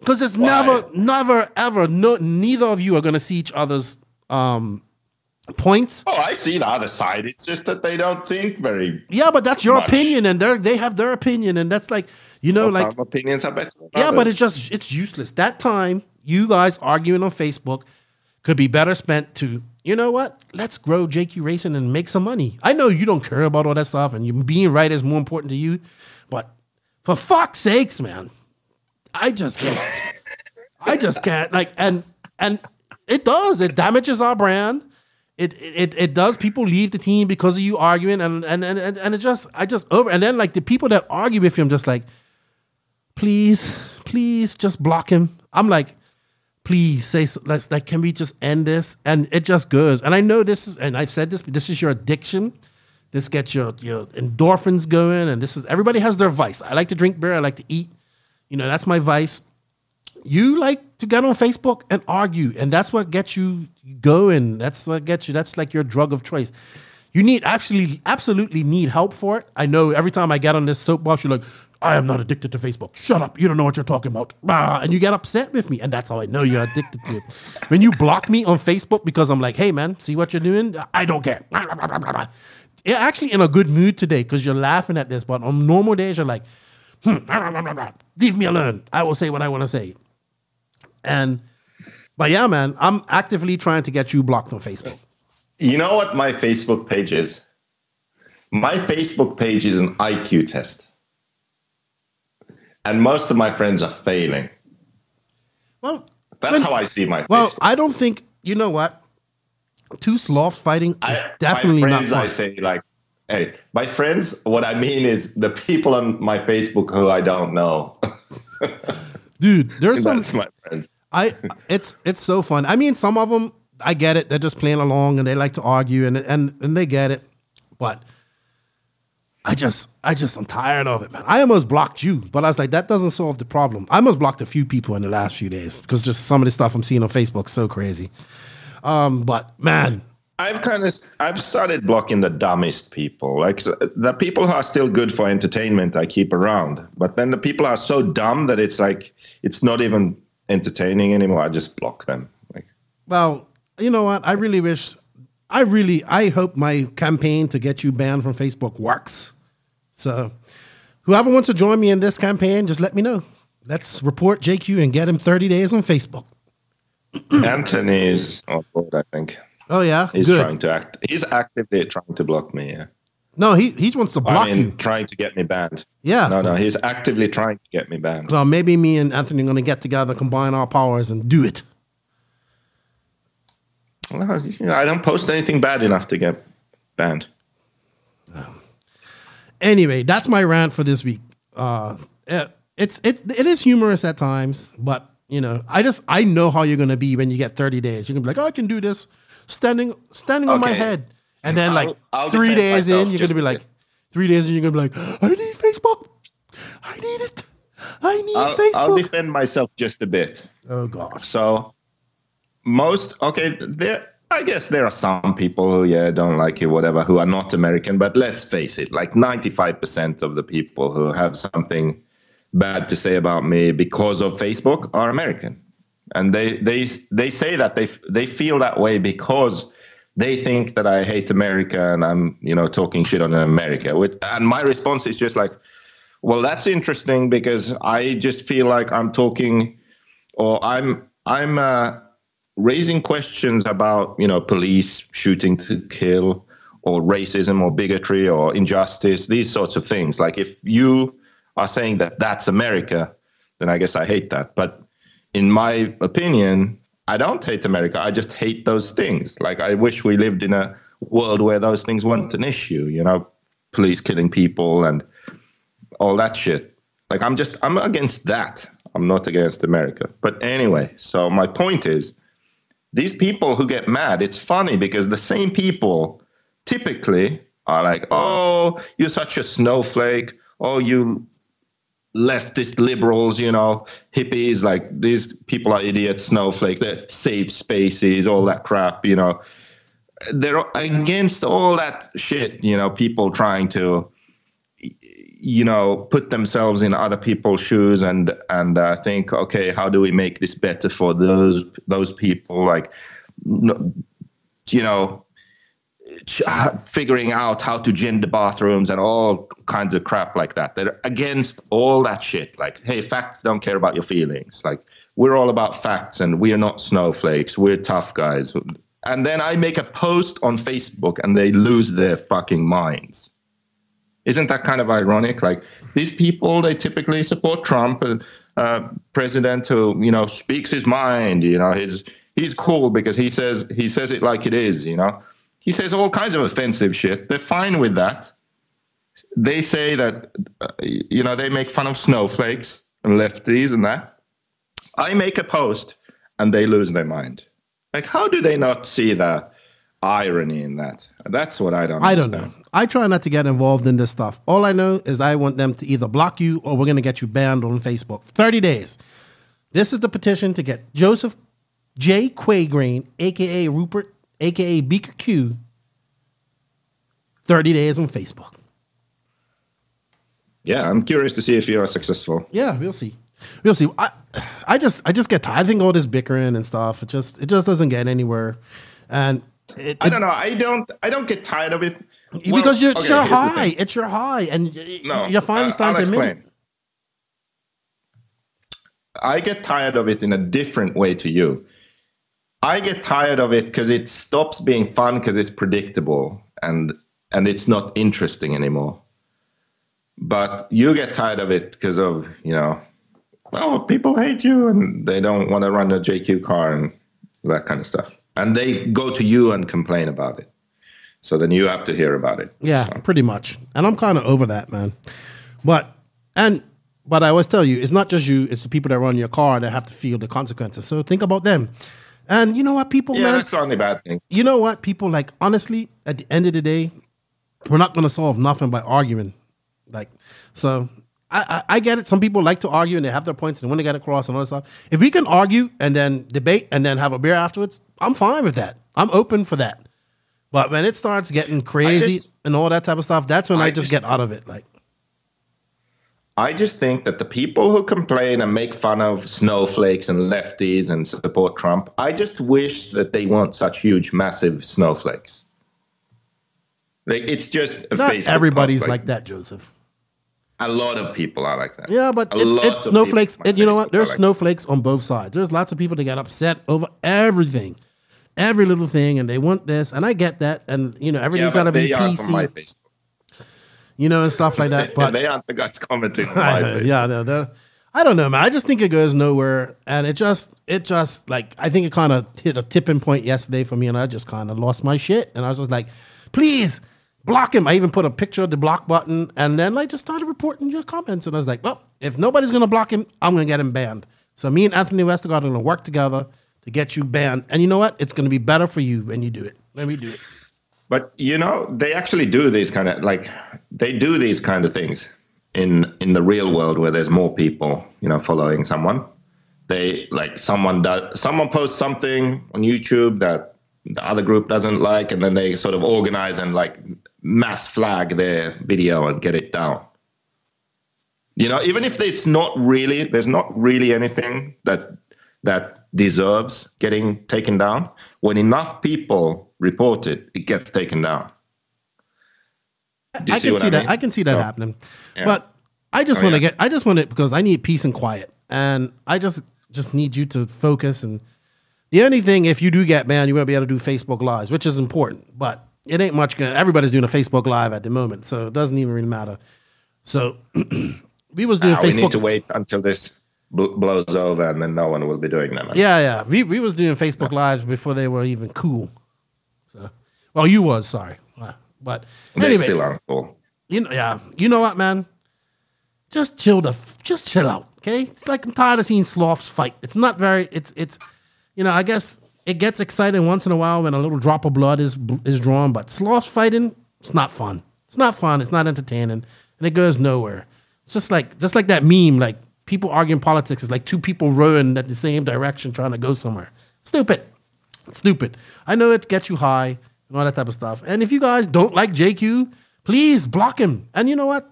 Because there's never, ever, neither of you are going to see each other's points. Oh, I see the other side. It's just that they don't think very. Yeah, but that's your opinion, and they have their opinion, and that's like, some opinions are better. Yeah, but it's useless. That time you guys arguing on Facebook could be better spent to, you know what? Let's grow JQ Racing and make some money. I know you don't care about all that stuff, and you being right is more important to you, but for fuck's sakes, man, I just can't like, and it damages our brand. It does. People leave the team because of you arguing, and it just over. And then like the people that argue with you, I'm just like, please just block him. I'm like, please say, can we just end this? And it just goes. And I know this is, and I've said this is your addiction. This gets your endorphins going, and everybody has their vice. I like to drink beer. I like to eat. That's my vice. You like to get on Facebook and argue, and that's what gets you going. That's what gets you. That's like your drug of choice. You absolutely need help for it. I know every time I get on this soapbox, you're like, I am not addicted to Facebook. Shut up. You don't know what you're talking about. And you get upset with me, and that's how I know you're addicted to it. When you block me on Facebook because I'm like, hey, man, see what you're doing? I don't care. You're actually in a good mood today because you're laughing at this, but on normal days, you're like, leave me alone. I will say what I want to say. But yeah, man, I'm actively trying to get you blocked on Facebook. You know what my Facebook page is? My Facebook page is an IQ test. And most of my friends are failing. Well, that's how I see my Facebook. Well, I don't think, you know what? Two sloths fighting is definitely not fun. I say like, hey, my friends, what I mean is the people on my Facebook who I don't know. Dude, there's That's my friends. It's so fun. I mean, some of them, I get it. They're just playing along and they like to argue and they get it. But I'm tired of it, man. I almost blocked you, but I was like, that doesn't solve the problem. I almost blocked a few people in the last few days because just some of the stuff I'm seeing on Facebook is so crazy. But man, I've started blocking the dumbest people. Like the people who are still good for entertainment, I keep around. But then the people are so dumb that it's like it's not even entertaining anymore. I just block them. Like, well, you know what? I hope my campaign to get you banned from Facebook works. So whoever wants to join me in this campaign, just let me know. Let's report JQ and get him 30 days on Facebook. Anthony is on board, I think. Oh, yeah? He's Good. trying to He's actively trying to block me, yeah. No, he wants to block you. Trying to get me banned. Yeah. No, he's actively trying to get me banned. Well, maybe me and Anthony are going to get together, combine our powers, and do it. Well, I don't post anything bad enough to get banned. Anyway, that's my rant for this week. It is humorous at times, but you know, I know how you're going to be when you get 30 days. You're going to be like, oh, I can do this, standing on my head, and then I'll 3 days in, you're going to be like, 3 days in, you're going to be like, I need Facebook. I need it. I need Facebook. I'll defend myself just a bit. Oh gosh. So. I guess there are some people who, don't like it, whatever, who are not American. But let's face it, like 95% of the people who have something bad to say about me because of Facebook are American. And they say that they feel that way because they think that I hate America and I'm, talking shit on America. And my response is just like, well, that's interesting because I just feel like I'm talking or I'm raising questions about, police shooting to kill or racism or bigotry or injustice, these sorts of things. Like if you are saying that that's America, then I guess I hate that. But in my opinion, I don't hate America. I just hate those things. Like I wish we lived in a world where those things weren't an issue, police killing people and all that shit. Like I'm against that. I'm not against America. But anyway, so my point is, these people who get mad, it's funny because the same people typically are like, oh, you're such a snowflake. Oh, you leftist liberals, hippies, like these people are idiots, snowflakes, they're safe spaces, all that crap, They're against all that shit, people trying to, put themselves in other people's shoes and think, okay, how do we make this better for those people? Like, figuring out how to gender bathrooms and all kinds of crap like that. They're against all that shit. Like, hey, facts don't care about your feelings. Like, we're all about facts and we are not snowflakes. We're tough guys. And then I make a post on Facebook and they lose their fucking minds. Isn't that kind of ironic? Like these people, they typically support Trump, president who, speaks his mind. He's cool because he says it like it is. He says all kinds of offensive shit. They're fine with that. They say that, they make fun of snowflakes and lefties and that. I make a post and they lose their mind. Like, how do they not see the irony in that? That's what I don't understand. Know. I try not to get involved in this stuff. All I know is I want them to either block you or we're going to get you banned on Facebook. 30 days. This is the petition to get Joseph J. Quagrain, a.k.a. Rupert, a.k.a. Beaker Q, 30 days on Facebook. Yeah, I'm curious to see if you are successful. Yeah, we'll see. We'll see. I just get tired. I think all this bickering and stuff, it just doesn't get anywhere. And I don't know. I don't get tired of it. Because it's your high. It's your high. And you're finally starting to admit it. I get tired of it in a different way to you. I get tired of it because it stops being fun because it's predictable and it's not interesting anymore. But you get tired of it because of, people hate you and they don't want to run a JQ car and that kind of stuff. And they go to you and complain about it. So then you have to hear about it. Yeah, pretty much. And I'm kind of over that, man. But I always tell you, it's not just you, it's the people that run your car that have to feel the consequences. So think about them. And you know what, people, Yeah, man? that's the only bad thing. You know what, people, like, honestly, at the end of the day, we're not going to solve nothing by arguing. Like, so I get it. Some people like to argue and they have their points and they want to get across and all that stuff. If we can argue and then debate and then have a beer afterwards, I'm fine with that. I'm open for that. But when it starts getting crazy and all that type of stuff, that's when I just get out of it. Like, I just think that the people who complain and make fun of snowflakes and lefties and support Trump, I just wish that they weren't such huge, massive snowflakes. Like, it's just a not Facebook everybody's post, like that, Joseph. A lot of people are like that. Yeah, but it's snowflakes. And you know what? There's snowflakes on both sides. There's lots of people that get upset over everything, every little thing, and they want this. And I get that. And, you know, everything's got to be PC. You know, and stuff like that. But they aren't the guys commenting on my Facebook. Yeah, no, I don't know, man. I just think it goes nowhere. And it just like, I think it kind of hit a tipping point yesterday for me. And I just kind of lost my shit. And I was just like, please block him. I even put a picture of the block button and then like just started reporting your comments. And I was like, well, if nobody's going to block him, I'm going to get him banned. So me and Anthony Westergaard are going to work together to get you banned. And you know what? It's going to be better for you when you do it. Let me do it. But, you know, they actually do these kind of, like, they do these kind of things in the real world where there's more people, you know, following someone. They, like, someone posts something on YouTube that the other group doesn't like, and then they sort of organize and, like, mass flag their video and get it down. You know, even if there's not really anything that deserves getting taken down, when enough people report it, it gets taken down. I can see that. I can see that happening. Yeah. But I just want it because I need peace and quiet. And I just need you to focus. And the only thing, if you do get banned, you won't be able to do Facebook Lives, which is important. But it ain't much good. Everybody's doing a Facebook Live at the moment, so it doesn't even really matter. So we was doing Facebook. We need to wait until this blows over, and then no one will be doing that. Yeah. We was doing Facebook Lives before they were even cool. So, well, you was, sorry. But anyway, they still aren't cool. You know, yeah. You know what, man? Just chill out, okay? It's like I'm tired of seeing sloths fight. It's not very. It's. You know, I guess it gets exciting once in a while when a little drop of blood is drawn, but sloths fighting, it's not fun. It's not fun. It's not entertaining, and it goes nowhere. It's just like that meme, like people arguing politics is like two people rowing at the same direction trying to go somewhere. Stupid. I know it gets you high and all that type of stuff. And if you guys don't like JQ, please block him. And you know what?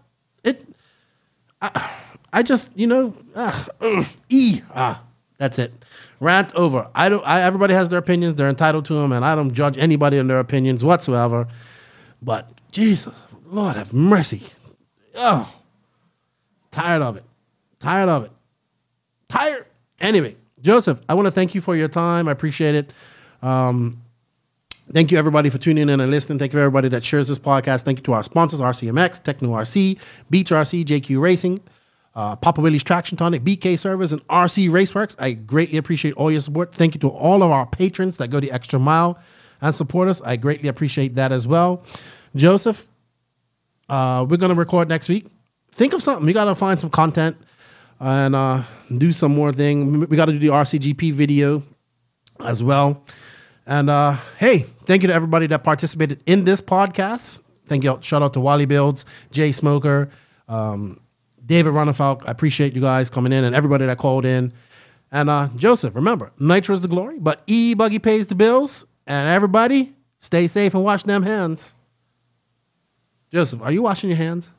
I just, you know, that's it. Rant over. Everybody has their opinions. They're entitled to them, and I don't judge anybody on their opinions whatsoever. But Jesus, Lord have mercy. Oh, tired of it. Anyway, Joseph, I want to thank you for your time. I appreciate it. Thank you, everybody, for tuning in and listening. Thank you, everybody that shares this podcast. Thank you to our sponsors, RCMX, Techno RC, Beach RC, JQ Racing, Papa Willie's Traction Tonic, BK Service, and RC Raceworks. I greatly appreciate all your support. Thank you to all of our patrons that go the extra mile and support us. I greatly appreciate that as well. Joseph, we're going to record next week. Think of something. We got to find some content and do some more thing. We got to do the RCGP video as well. And hey, thank you to everybody that participated in this podcast. Thank you. Shout out to Wally Builds, Jay Smoker, David Runafalk. I appreciate you guys coming in and everybody that called in. And Joseph, remember, Nitro is the glory, but E-Buggy pays the bills. And everybody, stay safe and wash them hands. Joseph, are you washing your hands?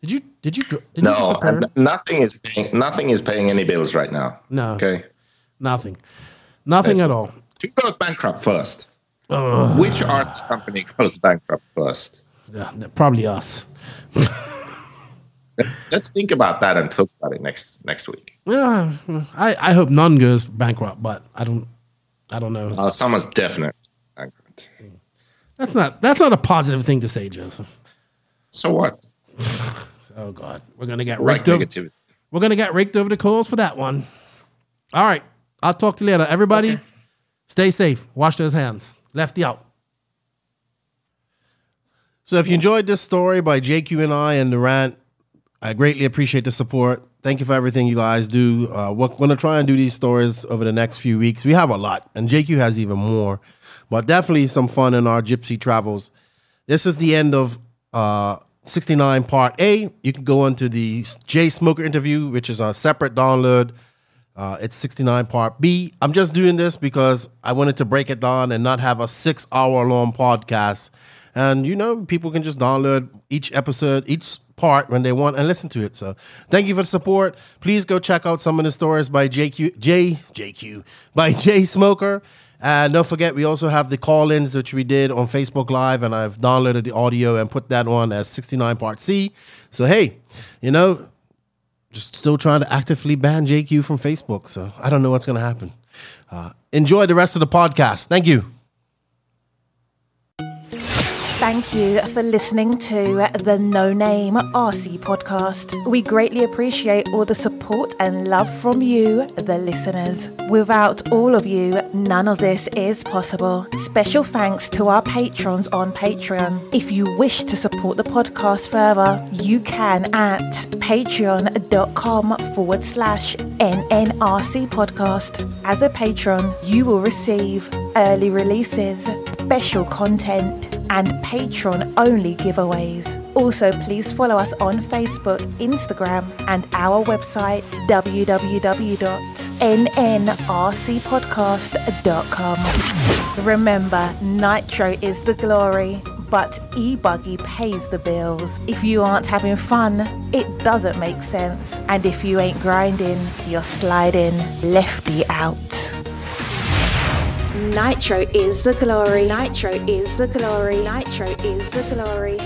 Did you no, nothing is paying any bills right now. No. Okay. Nothing at all. Who goes bankrupt first? Which RC company goes bankrupt first? Yeah, probably us. Let's think about that and talk about it next week. Yeah, I hope none goes bankrupt, but I don't know. Someone's definitely bankrupt. That's not a positive thing to say, Joseph. So what? Oh God, we're gonna get raked over. We're gonna get raked over the coals for that one. All right, I'll talk to you later, everybody. Okay. Stay safe. Wash those hands. Lefty out. So if you enjoyed this story by JQ and I and the rant, I greatly appreciate the support. Thank you for everything you guys do. We're going to try and do these stories over the next few weeks. We have a lot, and JQ has even more. But definitely some fun in our Gypsy travels. This is the end of 69 Part A. You can go into the J Smoker interview, which is a separate download. It's 69 Part B. I'm just doing this because I wanted to break it down and not have a 6-hour-long podcast. And, you know, people can just download each episode, each part when they want and listen to it. So thank you for the support. Please go check out some of the stories by J Smoker. And don't forget, we also have the call-ins, which we did on Facebook Live, and I've downloaded the audio and put that on as 69 Part C. So, hey, you know, just still trying to actively ban JQ from Facebook. So I don't know what's going to happen. Enjoy the rest of the podcast. Thank you. Thank you for listening to the No Name RC podcast. We greatly appreciate all the support and love from you, the listeners. Without all of you, none of this is possible. Special thanks to our patrons on Patreon. If you wish to support the podcast further, you can at patreon.com/NNRC podcast. As a patron, you will receive early releases, special content, and patron-only giveaways. Also, please follow us on Facebook, Instagram, and our website, www.nnrcpodcast.com. Remember, Nitro is the glory, but e-buggy pays the bills. If you aren't having fun, it doesn't make sense. And if you ain't grinding, you're sliding lefty out. Nitro is the glory. Nitro is the glory. Nitro is the glory.